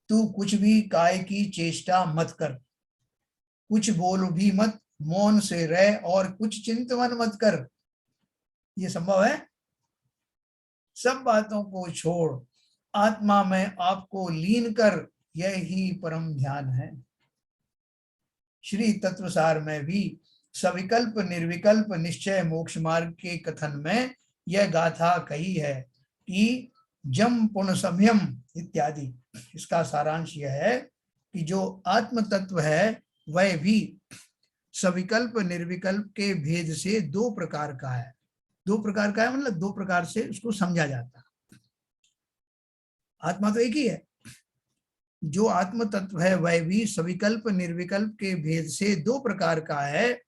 तू कुछ भी काय की चेष्टा मत कर, कुछ बोल भी मत, मौन से रह, और कुछ चिंतन मत कर। ये संभव है? सब बातों को छोड़, आत्मा में आपको लीन कर, यह ही परम ध्यान है। श्री तत्वसार में भी सविकल्प निर्विकल्प निश्चय मोक्ष मार्ग के कथन में यह गाथा कही है कि जम पुन सम्यम इत्यादि। इसका सारांश यह है कि जो आत्म तत्व है वह भी सविकल्प निर्विकल्प के भेद से दो प्रकार का है। दो प्रकार का है मतलब दो प्रकार से उसको समझा जाता है। आत्मा तो एक ही है। जो आत्म तत्व है वह भी सविकल्प निर्विकल्प के भेद से दो प्रकार का है।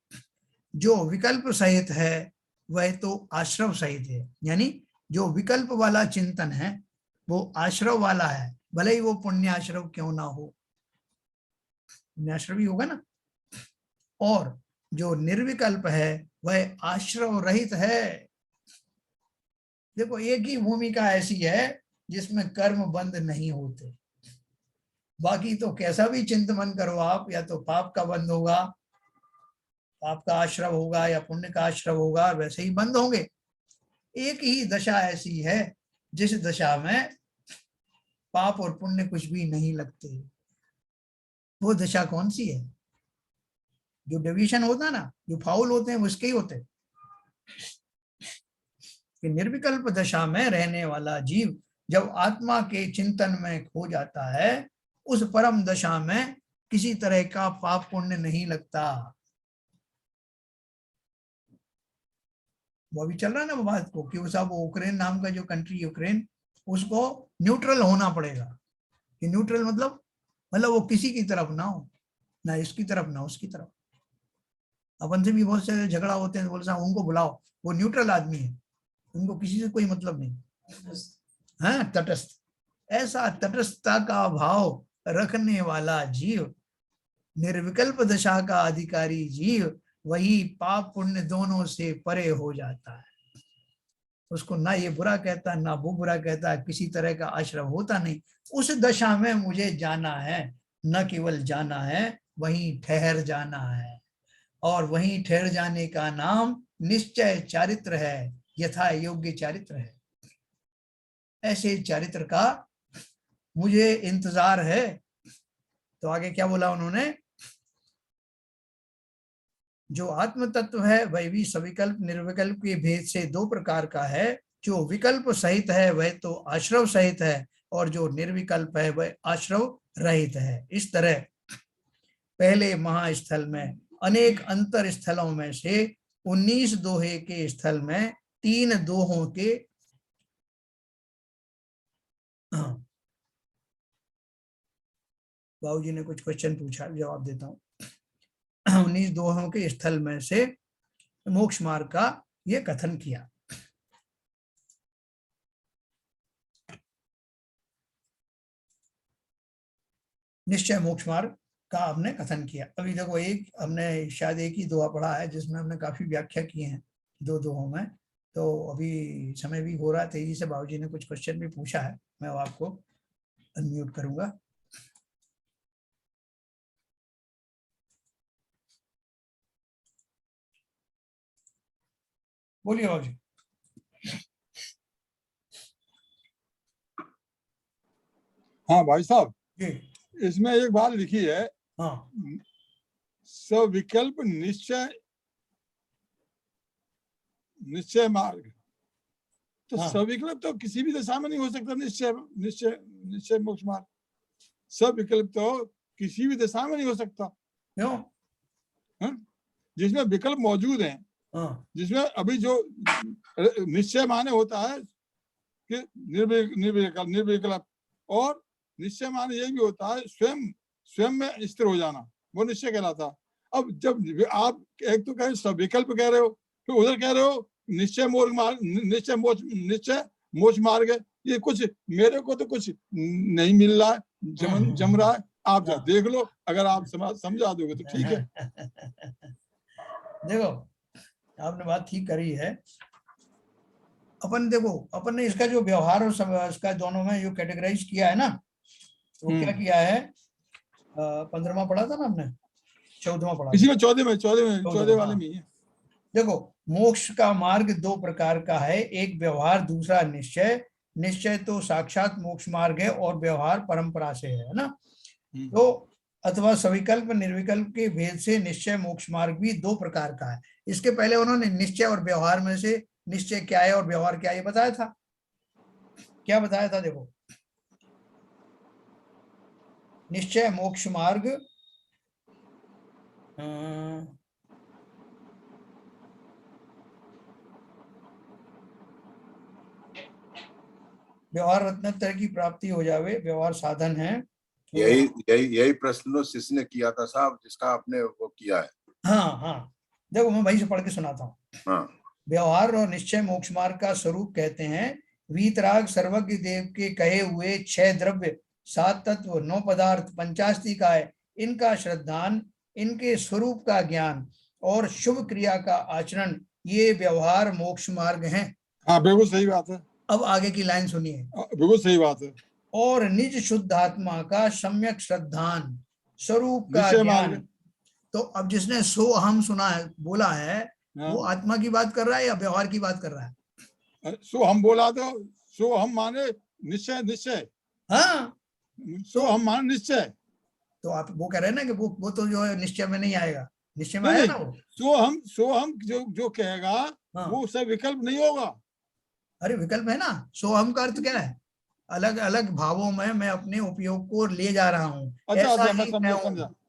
जो विकल्प सहित है वह तो आश्रव सहित है, यानी जो विकल्प वाला चिंतन है वो आश्रव वाला है, भले ही वो पुण्याश्रव क्यों ना हो, पुण्याश्रव ही होगा ना। और जो निर्विकल्प है वह आश्रव रहित है। देखो एक ही भूमिका ऐसी है जिसमें कर्म बंध नहीं होते, बाकी तो कैसा भी चिंतन करो आप, या तो पाप का बंध होगा, पाप का आश्रव होगा, या पुण्य का आश्रव होगा, वैसे ही बंद होंगे। एक ही दशा ऐसी है जिस दशा में पाप और पुण्य कुछ भी नहीं लगते। वो दशा कौन सी है? जो डिवीजन होता है ना, जो फाउल होते हैं उसके ही होते हैं। कि निर्विकल्प दशा में रहने वाला जीव जब आत्मा के चिंतन में खो जाता है, उस परम दशा में किसी तरह का पाप पुण्य नहीं लगता। वो अभी चल रहा है ना बात को कि वो सब यूक्रेन नाम का जो कंट्री यूक्रेन, उसको न्यूट्रल होना पड़ेगा। कि न्यूट्रल मतलब वो किसी की तरफ ना हो, ना इसकी तरफ ना उसकी तरफ। अपन से भी बहुत से झगड़ा होते हैं, बोल साहब उनको बुलाओ, वो न्यूट्रल आदमी है, उनको किसी से कोई मतलब नहीं। हाँ, तटस्थ। ऐसा तटस्थता का भाव रखने वाला जीव, निर्विकल्प दशा का अधिकारी जीव, वही पाप पुण्य दोनों से परे हो जाता है। उसको ना ये बुरा कहता ना वो बुरा कहता, किसी तरह का आश्रय होता नहीं। उस दशा में मुझे जाना है, न केवल जाना है, वहीं ठहर जाना है। और वहीं ठहर जाने का नाम निश्चय चारित्र है, यथा योग्य चारित्र है। ऐसे चारित्र का मुझे इंतजार है। तो आगे क्या बोला उन्होंने? जो आत्म तत्व है वह भी सविकल्प निर्विकल्प के भेद से दो प्रकार का है। जो विकल्प सहित है वह तो आश्रव सहित है, और जो निर्विकल्प है वह आश्रव रहित है। इस तरह पहले महास्थल में अनेक अंतर स्थलों में से 19 दोहे के स्थल में 3 दोहों के बाबूजी ने कुछ क्वेश्चन पूछा, जवाब देता हूँ। 19 दोहों के स्थल में से मोक्ष मार्ग का ये कथन किया। निश्चय मोक्ष मार्ग का हमने कथन किया। अभी देखो एक हमने शायद एक ही दोहा पढ़ा है जिसमें हमने काफी व्याख्या की है, दो दोहों में। तो अभी समय भी हो रहा है, तेजी से बाबूजी ने कुछ क्वेश्चन भी पूछा है, मैं आपको अनम्यूट करूंगा। बोलिए बाबूजी।
हाँ भाई साहब,
जी।
इसमें एक बात लिखी है,
हाँ,
सविकल्प निश्चय निश्चय मार्ग। तो
हाँ।
सविकल्प तो किसी भी दशा में नहीं हो सकता। निश्चय निश्चय निश्चय मोक्ष मार्ग, सविकल्प तो किसी भी दशा में नहीं हो सकता।
क्यों?
जिसमें विकल्प मौजूद हैं, जिसमें अभी जो निश्चय माने होता है कि निर्विकल्प, और निश्चय माने ये भी होता है स्वयं में स्थिर हो जाना, वो निश्चय कहलाता। अब जब आप एक तो कहे सविकल्प कह रहे हो, फिर उधर कह रहे हो निश्चय मोक्ष मार्ग है, ये कुछ मेरे को तो कुछ नहीं मिल रहा है, जम रहा है। आप जा देख लो, अगर आप समझा दोगे तो ठीक है।
देखो आपने बात ठीक करी है। अपन देखो, अपन ने इसका जो व्यवहार और इसका दोनों में जो कैटेगराइज किया है ना, वो क्या किया है? 15वां पढ़ा था ना हमने, 14वां पढ़ा,
इसी में 14 वाले में है।
देखो मोक्ष का मार्ग दो प्रकार का है, एक व्यवहार, दूसरा निश्चय। निश्चय तो साक्षात मोक्ष मार्ग है और व्यवहार परंपरा से है ना। तो अथवा सविकल्प निर्विकल्प के भेद से निश्चय मोक्ष मार्ग भी दो प्रकार का है। इसके पहले उन्होंने निश्चय और व्यवहार में से निश्चय क्या है और व्यवहार क्या है ये बताया था। क्या बताया था देखो, निश्चय मोक्ष मार्ग, व्यवहार रत्नत्रय की प्राप्ति हो जावे, व्यवहार साधन है।
यही यही यही प्रश्न शिष्य ने किया था साहब, जिसका आपने वो किया है।
हाँ हाँ, देखो मैं वहीं से पढ़ के सुनाता हूँ।
हाँ,
व्यवहार और निश्चय मोक्ष मार्ग का स्वरूप कहते हैं वीतराग सर्वज्ञ देव के कहे हुए 6 द्रव्य, 7 तत्व, 9 पदार्थ, 85 इनका श्रद्धान, इनके स्वरूप का ज्ञान और शुभ क्रिया का आचरण, ये व्यवहार मोक्ष मार्ग हैं।
हाँ बिल्कुल सही बात है।
अब आगे की लाइन सुनिए।
बिल्कुल सही बात है।
और निज शुद्ध आत्मा का सम्यक श्रद्धान, स्वरूप का
निश्चय
ज्ञान।
मार्ग।
तो अब जिसने सो अहम सुना है, बोला है,
हाँ।
वो आत्मा की बात कर रहा है या व्यवहार की बात कर रहा है?
सो हम बोला तो सो हम माने निश्चय, निश्चय।
हाँ,
सो हम माने निश्चय।
तो आप वो कह रहे हैं ना कि वो तो जो है निश्चय में नहीं आएगा, निश्चय में
नहीं,
आएगा ना वो।
सो हम जो कहेगा
हाँ।
वो सब विकल्प नहीं होगा।
अरे विकल्प है ना, सो हम का अर्थ क्या है? अलग अलग भावों में मैं अपने उपयोग को ले जा रहा हूँ।
अच्छा
ऐसा
अच्छा, मैं
ही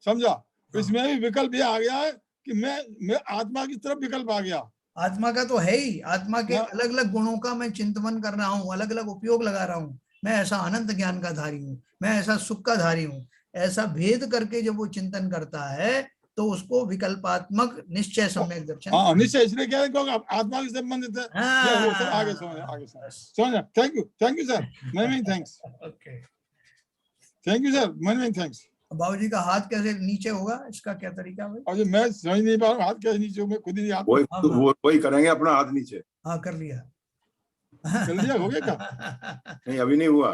समझा।
हाँ।
इसमें भी विकल्प ये आ गया है कि मैं आत्मा की तरफ विकल्प आ गया।
आत्मा का तो है ही, आत्मा के
हाँ।
अलग अलग गुणों का मैं चिंतन कर रहा हूँ, अलग अलग उपयोग लगा रहा हूँ। मैं ऐसा अनंत ज्ञान का धारी हूँ, मैं ऐसा सुख का धारी हूँ। ऐसा भेद करके जब वो चिंतन करता है तो उसको विकल्पात्मक निश्चय सम्यक दर्शन।
हाँ, निश्चय इसलिए कह रहे हैं क्योंकि आत्मा से संबंधित है।
हाँ,
वो सब आगे समझा। Thank you sir, many thanks.
Okay,
thank you sir, many thanks.
बाबूजी का हाथ कैसे नीचे होगा, इसका क्या तरीका भाई?
और मैं समझ नहीं पा रहा हूँ, हाथ कैसे नीचे, मैं खुद ही नहीं।
वही करेंगे, अपना हाथ नीचे।
हाँ कर लिया।
कर लिया, हो गया क्या?
नहीं, अभी नहीं हुआ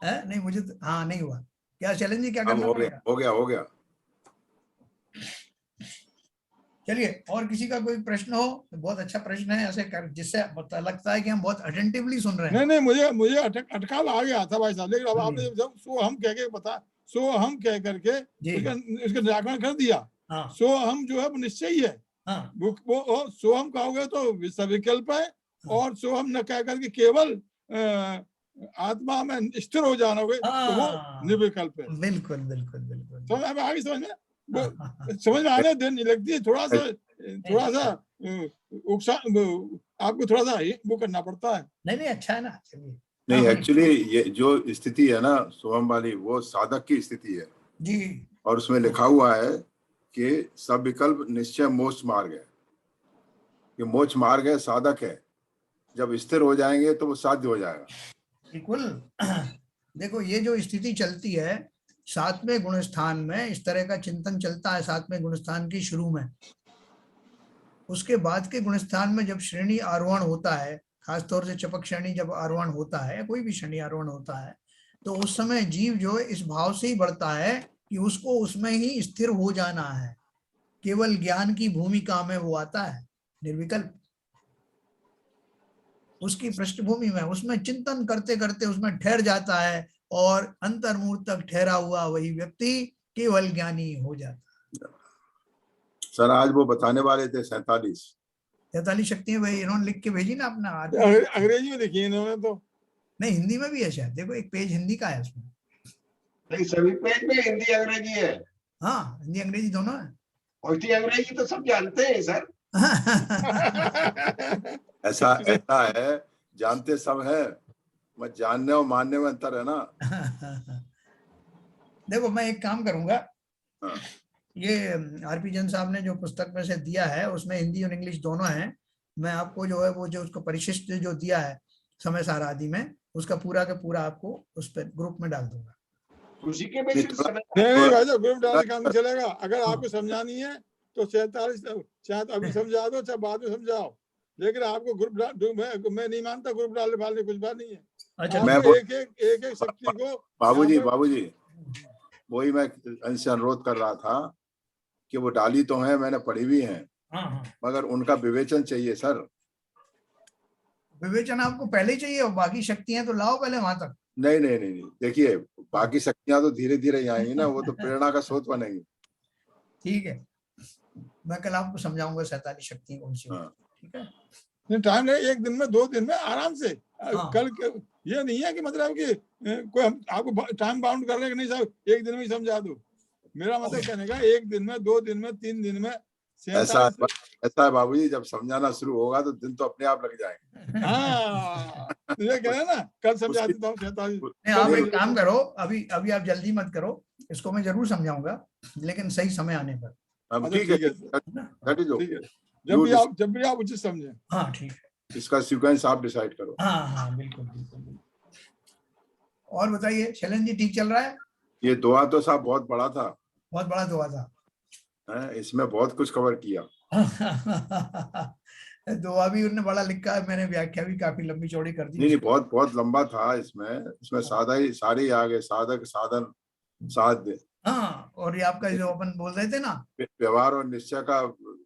है? नहीं मुझे हाँ नहीं हुआ। क्या चैलेंज है, क्या
अब
करना
हो
पड़ेगा?
गया हो गया।
चलिए, और किसी का कोई प्रश्न हो? बहुत अच्छा प्रश्न है, ऐसे कर जिससे लगता है कि हम बहुत अटेंटिवली सुन रहे हैं।
नहीं, मुझे अटकाल आ गया था भाई साहब, लेकिन अब आपने जब सो हम कह के बता, सो हम कह करके उसका निराकरण कर दिया।
हाँ।
सो हम जो है वो निश्चय ही है।
हाँ।
वो सो हम कहोगे तो सविकल्प है।
हाँ।
और सो हम न कह करके केवल आत्मा में स्थिर हो जाना होगे तो वो निर्विकल्प है।
बिल्कुल बिल्कुल बिल्कुल।
समझ में आगे, समझ में आने देर नहीं लगती है। थोड़ा सा आपको थोड़ा सा वो करना पड़ता है।
नहीं अच्छा है ना। चलिए,
नहीं, एक्चुअली ये जो स्थिति है ना सोहम वाली, वो साधक की स्थिति है
जी।
और उसमें लिखा हुआ है कि सब विकल्प निश्चय मोक्ष मार्ग है। ये मोक्ष मार्ग है, साधक है। जब स्थिर हो जाएंगे तो वो साध्य हो जाएगा।
बिल्कुल। देखो ये जो स्थिति चलती है 7वें गुण स्थान में, इस तरह का चिंतन चलता है 7वें गुण स्थान की शुरू में। उसके बाद के गुण स्थान में जब श्रेणी आरोहण होता है, खासतौर से चपक श्रेणी जब आरोहण होता है, कोई भी श्रेणी आरोहण होता है, तो उस समय जीव जो है इस भाव से ही बढ़ता है कि उसको उसमें ही स्थिर हो जाना है। केवल ज्ञान की भूमिका में वो आता है, निर्विकल्प उसकी पृष्ठभूमि में, उसमें चिंतन करते करते उसमें ठहर जाता है और अंतर्मूर्त तक ठहरा हुआ वही व्यक्ति केवल ज्ञानी हो जाता है।
सर आज वो बताने वाले थे 47
शक्तियां, वही इन्होंने लिख के भेजी ना अपना।
अंग्रेजी में लिखी इन्होंने तो।
नहीं, हिंदी में भी है शायद, देखो एक पेज हिंदी का है उसमें।
नहीं, सभी पेज में हिंदी अंग्रेजी है।
हाँ, हिंदी अंग्रेजी दोनों है।
और अंग्रेजी तो सब जानते हैं सर।
ऐसा है, जानते सब है, मत जानने और मानने में अंतर है ना।
देखो मैं एक काम करूंगा,
हाँ।
ये आरपी जैन साहब ने जो पुस्तक में से दिया है उसमें हिंदी और इंग्लिश दोनों है। मैं आपको जो है वो जो उसको परिशिष्ट जो दिया है समय सार आदि में, उसका पूरा का पूरा आपको उस पर ग्रुप में डाल दूंगा।
उसी के बेसिस पे
नहीं भाई साहब, ग्रुप डाल के काम नहीं चलेगा। अगर आपको समझानी है तो 47 चाहे अभी समझा दो चाहे बाद में समझाओ, लेकिन आपको ग्रुप मैं नहीं मानता ग्रुप डालने वाले कुछ बात नहीं है।
अच्छा,
मैं
एक शक्ति को
बाबूजी वही मैं इनसे अनुरोध कर रहा था कि वो डाली तो है, मैंने पढ़ी भी है, मगर उनका विवेचन चाहिए सर।
विवेचन आपको पहले ही चाहिए और बाकी शक्तियां तो लाओ पहले वहां तक।
नहीं, देखिए बाकी शक्तियां तो धीरे धीरे आएंगी ना, वो तो प्रेरणा का स्रोत बनेगी।
ठीक है, मैं कल आपको समझाऊंगा 47 शक्ति कौन सी। ठीक है।
नहीं टाइम लगे, 1 दिन में 2 दिन में आराम से।
हाँ।
कल ये नहीं है कि मतलब कि कोई आपको टाइम बाउंड कर रहे कि नहीं साहब 1 दिन में ही समझा दो। मेरा मतलब कहने का 1 दिन में, 2 दिन में, 3 दिन में,
ऐसा है बाबूजी, जब समझाना शुरू होगा तो दिन तो अपने आप लग जाएंगे।
हाँ ये कह रहे हैं ना, कल समझा देता हूँ 47।
नहीं, आप एक काम करो, अभी आप जल्दी मत करो, इसको मैं जरूर समझाऊंगा, लेकिन सही समय आने पर।
हम
अच्छा,
ठीक है, that is
ठीक है,
okay.
जब भी आप उचित समझे।
हाँ ठीक है,
इसका सीक्वेंस आप डिसाइड करो।
हाँ हाँ बिल्कुल बिल्कुल। और बताइए शैलेंद्र जी, ठीक चल रहा है?
ये दुआ तो साहब बहुत बड़ा था,
बहुत बड़ा दुआ था।
इसमें बहुत कुछ कवर किया।
दुआ भी उन्होंने बड़ा लिखा है, मैंने व्याख्या भी काफी लंबी चौड़ी कर दी।
नहीं बहुत बहुत लंबा था। इसमें सादा ही सारे आ गए, साधक साधन साध्य।
हाँ, और ये आपका जो अपन बोल रहे थे ना,
व्यवहार और निश्चय का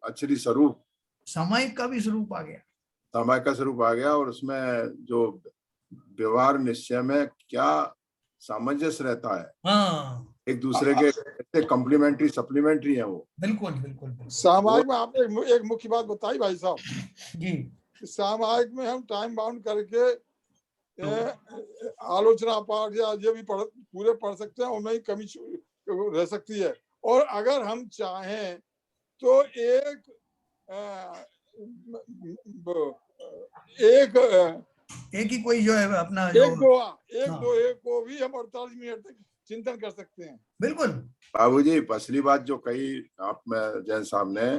अक्षरी स्वरूप,
समय का भी स्वरूप आ गया,
समय का स्वरूप आ गया। और उसमें जो व्यवहार निश्चय में क्या सामंजस्य रहता है,
हाँ
एक दूसरे के कॉम्प्लीमेंट्री सप्लीमेंट्री है वो।
बिल्कुल बिल्कुल।
सामायिक में आपने एक मुख्य बात बताई भाई साहब
जी,
सामायिक में हम टाइम बाउंड करके आलोचना पाठ या ये भी पूरे पढ़ सकते हैं, उनमें ही कमी रह सकती है। और अगर हम चाहें तो
एक ही कोई जो है अपना जो
एक को भी हम 48 मिनट तक चिंतन कर सकते हैं।
बिल्कुल बाबूजी, असली बात जो कही आप में जैन साहब ने,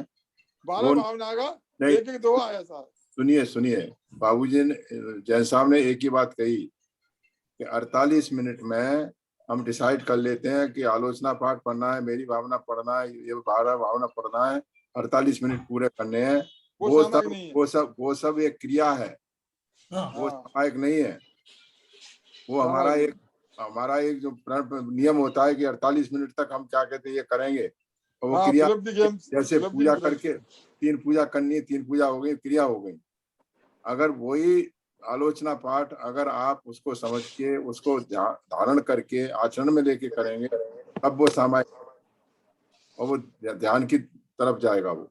12 भावना का एक दुआ आया साहब।
सुनिए बाबूजी ने, जैन साहब ने एक ही बात कही कि 48 मिनट में हम डिसाइड कर लेते हैं कि आलोचना पाठ पढ़ना है, मेरी भावना पढ़ना है, ये 12 भावना पढ़ना है, 48 मिनट पूरे करने हैं। वो सब एक क्रिया है, वो सहायक नहीं है। वो हमारा एक जो नियम होता है कि 48 मिनट तक हम क्या कहते हैं ये करेंगे, और वो क्रिया जैसे पूजा करके 3 पूजा करनी है, 3 पूजा हो गई, क्रिया हो गई। अगर वही आलोचना पाठ अगर आप उसको समझ के उसको धारण करके आचरण में लेके करेंगे, तब वो सामायिक और वो ध्यान की तरफ जाएगा। वो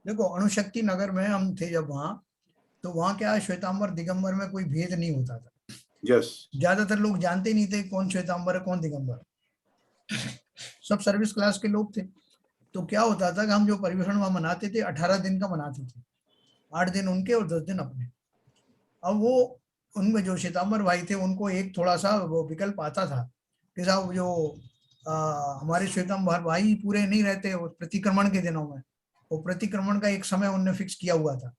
देखो, अणुशक्ति नगर में हम थे जब वहां, तो वहां क्या श्वेतांबर दिगंबर में कोई भेद नहीं होता था।
यस,
ज्यादातर लोग जानते नहीं थे कौन श्वेतांबर है कौन दिगंबर, सब सर्विस क्लास के लोग थे। तो क्या होता था कि हम जो परिवेशन वहां मनाते थे 18 दिन का मनाते थे, 8 दिन उनके और 10 दिन अपने। अब वो उनमें जो श्वेतांबर भाई थे उनको एक थोड़ा सा वो विकल्प आता था कि साहब जो हमारे श्वेतांबर भाई पूरे नहीं रहते वो प्रतिक्रमण के दिनों में, वो प्रतिक्रमण का एक समय उनने फिक्स किया हुआ था,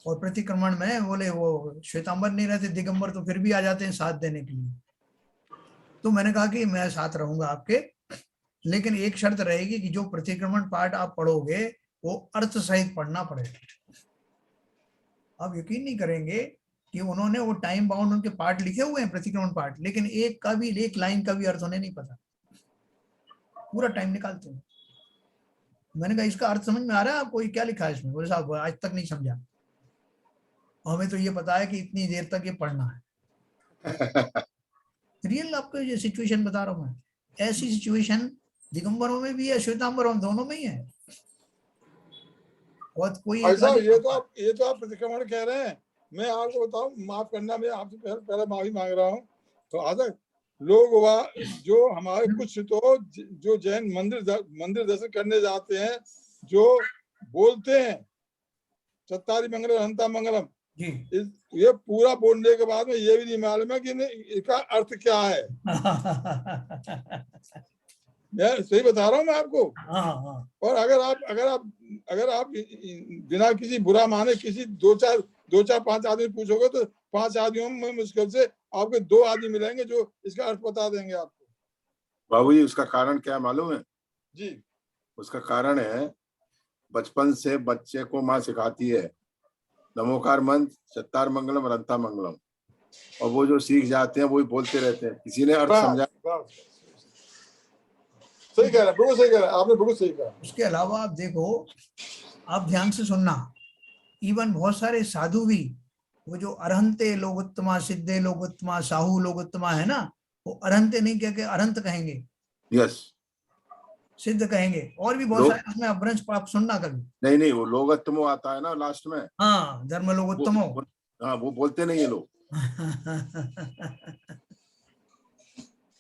और प्रतिक्रमण में बोले वो श्वेतांबर नहीं रहते, दिगंबर तो फिर भी आ जाते हैं साथ देने के लिए। तो मैंने कहा कि मैं साथ रहूंगा आपके, लेकिन एक शर्त रहेगी कि जो प्रतिक्रमण पाठ आप पढ़ोगे वो अर्थ सहित पढ़ना पड़ेगा। आप यकीन नहीं करेंगे कि उन्होंने वो टाइम बाउंड उनके पाठ लिखे हुए हैं प्रतिक्रमण पाठ, लेकिन एक का भी एक लाइन का भी अर्थ उन्हें नहीं पता, पूरा टाइम निकालते हैं। मैंने कहा इसका अर्थ समझ में आ रहा है आपको, क्या लिखा है इसमें? बोले साहब आज तक नहीं समझा, हमें तो ये पता है कि इतनी देर तक ये पढ़ना है। रियल आपको ये सिचुएशन बता रहा हूं मैं, ऐसी सिचुएशन दिगंबरों में भी है, श्वेतांबरों दोनों में ही है। और कोई
ऐसा ये तो आप प्रतिक्रमण कह रहे हैं। मैं आपको बताऊं, माफ करना, मैं आपसे पहले माफी मांग रहा हूँ। तो आज लोग जो हमारे कुछ तो जो जैन मंदिर दर्शन करने जाते हैं, जो बोलते हैं चत्तारी मंगलम हंता मंगलम, ये पूरा बोलने के बाद में ये भी नहीं मालूम है कि इसका अर्थ क्या है। मैं सही बता रहा हूँ मैं आपको। और अगर आप बिना किसी बुरा माने किसी दो चार 5 आदमी पूछोगे तो 5 आदमियों में मुश्किल से आपके 2 आदमी मिलेंगे जो इसका अर्थ बता देंगे आपको।
बाबूजी, उसका कारण क्या मालूम है?
जी,
उसका कारण है बचपन से बच्चे को माँ सिखाती है नमोकार मंत्र, चत्तार मंगलम, रंता मंगलम, और वो जो सीख जाते हैं वही बोलते रहते हैं। किसी ने अर्थ समझा?
सही कह रहा है, बिल्कुल सही कह रहा है आपने, बिल्कुल सही कहा।
उसके अलावा आप देखो, आप ध्यान से सुनना, इवन बहुत सारे साधु भी वो जो अरहंते लोगोत्तमा, सिद्धे लोगोत्तमा, साहू लोगोत्तमा है ना, वो अरहंते नहीं कह के अरहंत कहेंगे।
यस,
सिद्ध कहेंगे, और भी बहुत
लोग-
सारे उसमें अपभ्रंश आप सुनना कभी।
नहीं नहीं, वो लोगत्तमो आता है ना लास्ट में,
हाँ, धर्म लोगोत्तमो।
हाँ वो बोलते नहीं है लोग,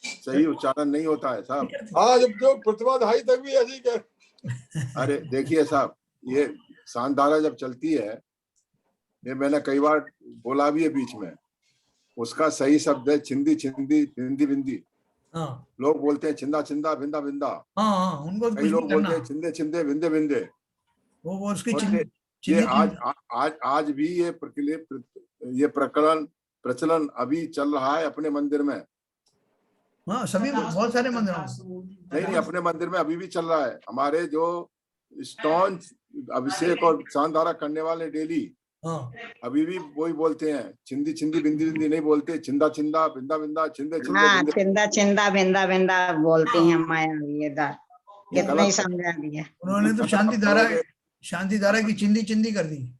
सही उच्चारण नहीं होता है साहब।
हाँ, जब जो प्रतिभाधाई तक भी ऐसे ही कह।
अरे देखिए साहब, ये शानदारा जब चलती है, ये मैंने कई बार बोला भी है बीच में, उसका सही शब्द है छिंदी छिंदी बिंदी बिंदी।
हाँ
लोग बोलते हैं छिंदा छिंदा बिंदा बिंदा,
हाँ हाँ, उनको
कई
कुछ
लोग
नहीं करना,
बोलते हैं छिंदे छिंदे बिंदे बिंदे।
वो उसकी
और ये
चिन्ह
आज आज आज भी ये प्रचलन अभी चल रहा है अपने मंदिर में।
हाँ, सभी बहुत सारे मंदिरों में।
नहीं नहीं, अपने मंदिर में अभी भी चल रहा है। हमारे जो स्टॉन्च अभिषेक और शानदारा करने वाले डेली,
हाँ
अभी भी वही बोलते हैं, छिंदी छिंदी बिंदी बिंदी नहीं बोलते, छिंदा छिंदा बिंदा बिंदा, छिंदे छिंदे
हाँ,
बिंदे।
चिंदा चिंदा बिंदा बिंदा बोलती हैं माया ये
ये
कितना ही
गलत है।
समझा दिया।
उन्होंने तो शांति धारा की चिंदी चिंदी कर दी।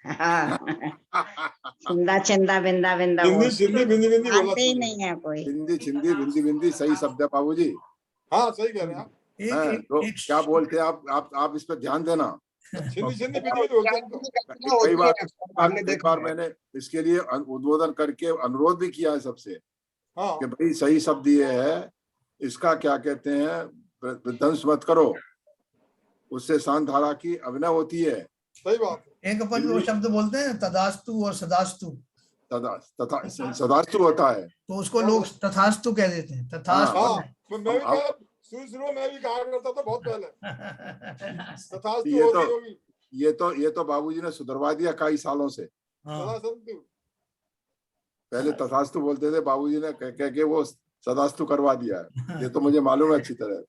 हाँ, चिंदा चिंदा बिंदा बिंदा
हिंदी
बोलते
छिंदी बिंदी बिंदी बोला
मानते ही
सुनिए।
नहीं है कोई।
छिंदी छिंदी बिंदी बिंदी सही शब्द है बाबूजी।
हाँ, सही कह रहे हैं आप।
हैं, तो क्या बोलते हैं आप इस पर ध्यान देना।
छिंदी छिंदी बिंदी बिंदी बोलते हैं तो।
कई बार मैंने इसके लिए उद्बोधन करके अनुरोध भी किया है सबसे
हाँ,
कि भाई सही शब्द ये है, इसका क्या कहते हैं, विध्वंस मत करो, उससे शानधारा की अभिनय होती है।
सही बात है।
एक अपन वो शब्द बोलते हैं तदास्तु और सदास्तु,
तथा सदास्तु होता है,
तो उसको लोग तथास्तु कह देते हैं। तथास्तु
हाँ, मैं भी कहा शुरू में मैं भी कहा करता था बहुत पहले, तथास्तु होती होगी।
ये तो बाबूजी ने सुधरवा दिया कई सालों से।
हाँ,
सदास्तु
पहले तथास्तु बोलते थे, बाबूजी ने कह के वो सदास्तु करवा दिया है। ये तो मुझे मालूम है अच्छी तरह।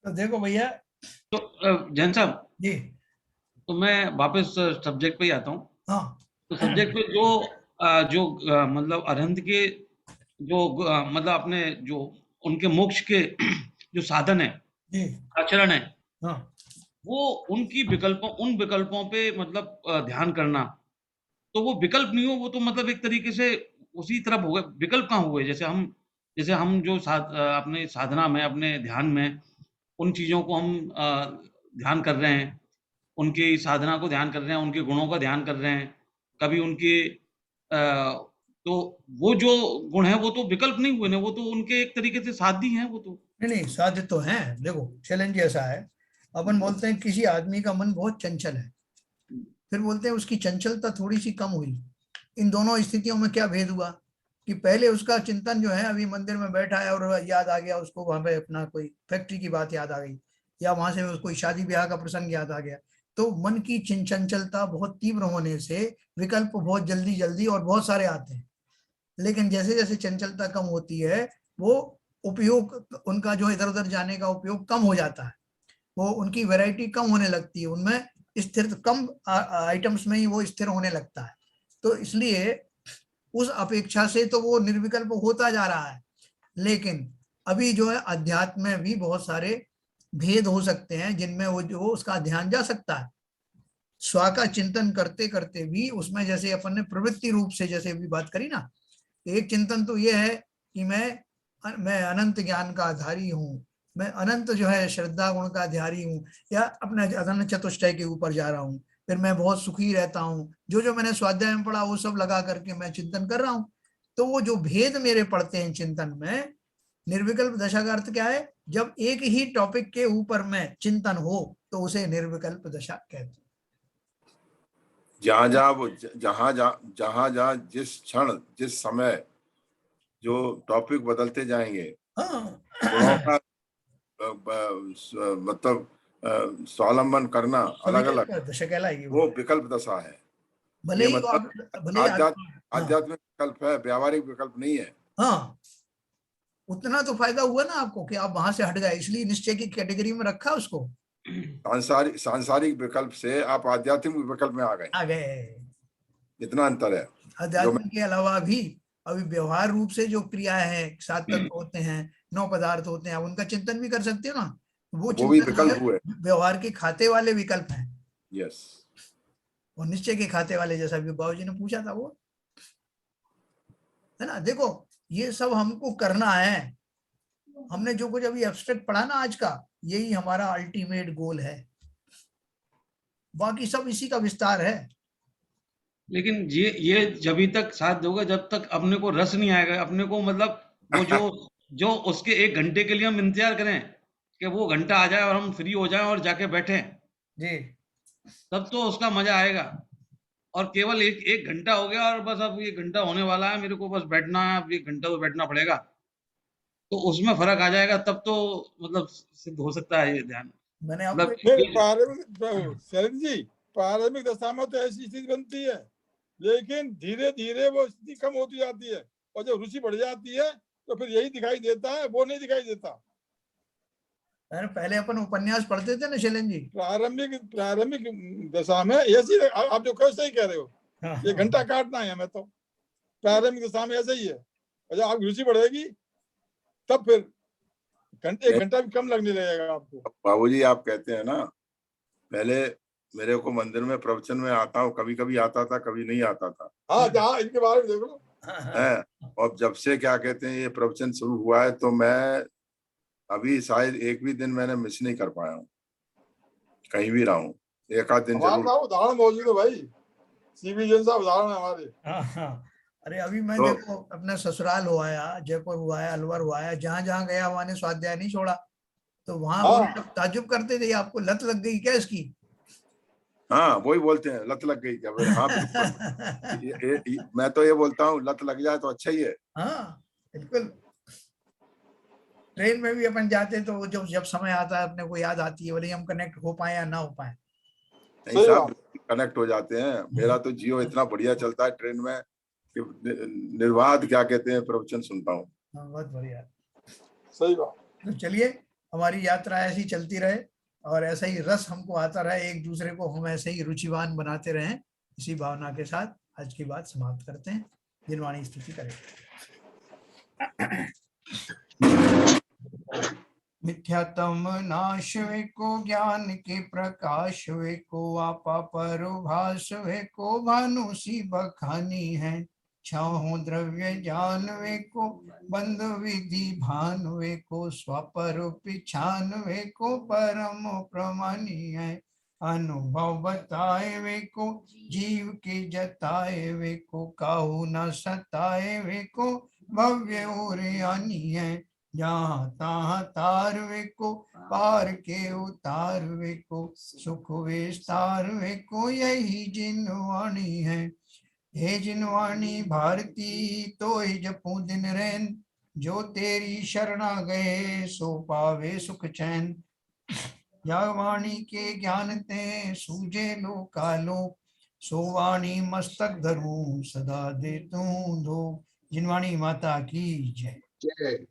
तो देखो भैया,
तो जैन साहब
जी,
तो मैं वापस सब्जेक्ट पे ही आता हूँ।
हाँ
तो सब्जेक्ट पे जो मतलब अरहंत के जो मतलब अपने जो उनके मोक्ष के जो साधन है,
जी,
आचरण है,
हाँ
वो उन विकल्पों पे मतलब ध्यान करना, तो वो विकल्प नहीं हो, वो तो मतलब एक तरीके से उसी तरफ हो गए। विकल्प कहाँ हुए? जैसे हम जो अपने साधना में, अपने ध्यान में उन चीजों को हम ध्यान कर रहे हैं, उनकी साधना को ध्यान कर रहे हैं, उनके गुणों का ध्यान कर रहे हैं, कभी उनके तो वो जो गुण है वो तो विकल्प नहीं हुए ना, वो तो उनके एक तरीके से साध्य हैं वो तो।
नहीं साध्य तो है। देखो चैलेंज ऐसा है, अपन बोलते हैं किसी आदमी का मन बहुत चंचल है, फिर बोलते हैं उसकी चंचलता थोड़ी सी कम हुई। इन दोनों स्थितियों में क्या भेद हुआ कि पहले उसका चिंतन जो है, अभी मंदिर में बैठा है और याद आ गया उसको वहां पे अपना कोई फैक्ट्री की बात याद आ गई, या वहां से कोई शादी ब्याह का प्रसंग याद आ गया, तो मन की चंचलता बहुत तीव्र होने से विकल्प बहुत जल्दी जल्दी और बहुत सारे आते हैं। लेकिन जैसे जैसे चंचलता कम होती है, वो उपयोग उनका जो इधर उधर जाने का उपयोग कम हो जाता है, वो उनकी वैरायटी कम होने लगती है, उनमें स्थिर कम आइटम्स में ही वो स्थिर होने लगता है। तो इसलिए उस अपेक्षा से तो वो निर्विकल्प होता जा रहा है। लेकिन अभी जो है अध्यात्म में भी बहुत सारे भेद हो सकते हैं जिनमें वो जो उसका ध्यान जा सकता है। स्व का चिंतन करते करते भी उसमें, जैसे अपन ने प्रवृत्ति रूप से जैसे भी बात करी ना, एक चिंतन तो ये है कि मैं अनंत ज्ञान का आधारी हूँ, मैं अनंत जो है श्रद्धा गुण का आधारी हूँ, या अपने अनंत चतुष्टय के ऊपर जा रहा हूँ, फिर मैं बहुत सुखी रहता हूँ, जो मैंने स्वाध्याय में पढ़ा वो सब लगा करके मैं चिंतन कर रहा हूँ। तो वो जो भेद मेरे पड़ते हैं चिंतन में, निर्विकल्प दशा का अर्थ क्या है? जब एक ही टॉपिक के ऊपर में चिंतन हो तो उसे निर्विकल्प दशा कहते हैं।
जहां जिस क्षण जिस समय जो टॉपिक बदलते जाएंगे, गुणों का मतलब स्वावलंबन करना अलग अलग,
दशा कहलाएगी
वो विकल्प दशा है।
भले
ये
ही
मतलब आध्यात्मिक विकल्प है, व्यावहारिक विकल्प नहीं है।
हाँ, उतना तो फायदा हुआ ना आपको कि आप वहां से हट गए, इसलिए निश्चय की कैटेगरी में रखा उसको।
सांसारिक विकल्प से आप आध्यात्मिक विकल्प में आ गए, इतना अंतर है।
अध्यात्म के अलावा भी अभी व्यवहार रूप से जो क्रिया है, 7 तत्व होते हैं, 9 पदार्थ होते हैं, उनका चिंतन भी कर सकते हो ना, वो
भी विकल्प हुए,
व्यवहार के खाते वाले विकल्प हैं।
यस,
और निश्चय के खाते वाले, जैसा भी बाबू जी ने पूछा था, वो है ना। देखो ये सब हमको करना है, हमने जो कुछ अभी एब्स्ट्रैक्ट पढ़ा ना आज का, यही हमारा अल्टीमेट गोल है, बाकी सब इसी का विस्तार है।
लेकिन ये जब तक साथ होगा जब तक अपने को रस नहीं आएगा, अपने को मतलब वो जो उसके 1 घंटे के लिए हम इंतजार करें कि वो घंटा आ जाए और हम फ्री हो जाएं और जाके बैठें,
जी
तब तो उसका मजा आएगा। और केवल एक घंटा हो गया और बस अब 1 घंटा होने वाला है, मेरे को बस बैठना है, अब 1 घंटा तो बैठना पड़ेगा, तो उसमें फर्क आ जाएगा, तब तो मतलब सिद्ध हो सकता है ये ध्यान।
मैंने आपको
मतलब
फिर
ये
प्रारंभिक शरण जी, प्रारंभिक दशा में तो ऐसी स्थिति बनती है, लेकिन धीरे धीरे वो स्थिति कम होती जाती है, और जब रुचि बढ़ जाती है तो फिर यही दिखाई देता है, वो नहीं दिखाई देता।
पहले अपन उपन्यास पढ़ते थे ना शैलेंद्र जी,
प्रारंभिक दशा में ऐसी, आप जो कह सही कह रहे हो, ये घंटा काटना है हमें, तो प्रारंभिक दशा में ऐसा ही है, और जब आपकी रुचि बढ़ेगी तब फिर 1 घंटा भी कम लगने लगेगा आपको।
बाबूजी आप कहते हैं ना, पहले मेरे को मंदिर में प्रवचन में आता हूँ, कभी कभी आता था, कभी नहीं आता था।
हाँ, जहाँ इनके बारे में देख लो
है, और जब से क्या कहते हैं ये प्रवचन शुरू हुआ है, तो मैं अभी शायद एक भी दिन मैंने मिस नहीं कर पाया हूँ, कहीं भी रहा हूँ, 1 आध दिन
हमारे
जरूर।
पास उदाहरण मौजूद है भाई, सीवी जैन साहब उदाहरण है हमारे।
हाँ। अरे अभी मैं
तो
देखो अपना ससुराल हुआ है, जयपुर हुआ है, अलवर हुआ है, जहां जहां गया वहां ने स्वाध्याय नहीं छोड़ा, तो वहां वो
हाँ।
सब ताज्जुब करते थे, आपको लत लग गई क्या इसकी?
हाँ, वही बोलते हैं, लत लग गई क्या? बोले हाँ बिल्कुल। मैं तो ये बोलता हूँ, लत लग जाए तो अच्छा ही है।
हाँ बिल्कुल। ट्रेन में भी अपन जाते तो जब जब समय आता है अपने को याद आती है, बोले हम कनेक्ट हो पाए या ना हो पाए।
नहीं साहब, कनेक्ट हो जाते हैं। मेरा तो जियो इतना बढ़िया चलता है ट्रेन में कि निर्बाध क्या कहते हैं प्रवचन सुनता हूँ।
हाँ, बहुत बढ़िया।
सही बात।
तो चलिए हमारी यात्रा ऐसी चलती रहे और ऐसा ही रस हमको आता रहे, एक दूसरे को हम ऐसे ही रुचिवान बनाते रहें, इसी भावना के साथ आज की बात समाप्त करते हैं। जिनवाणी स्तुति करें। मिथ्यातम नाश वे को, ज्ञान के प्रकाश वे को, आपा परोभास वे को, भानु सी बखानी है, छाहों द्रव्य जान वे को, बंध विधि भान वे को, स्वपर पिछान वे को, परम प्रमाणी है, अनुभव बताए वे को, जीव के जताए वे को, काहू न सताए वे को, भव्य और यानी है, जहाँ तहाँ तार वे को, पार के उतार वे को, सुख विस्तार वे को, यही जिनवाणी है। हे जिनवाणी भारती तो जपू दिन रैन, जो तेरी शरणा गए सो पावे सुख चैन, या वाणी के ज्ञान ते सूझे लो कालो, सो वाणी मस्तक धरू सदा दे तू दो। जिनवाणी माता की जय।
जय।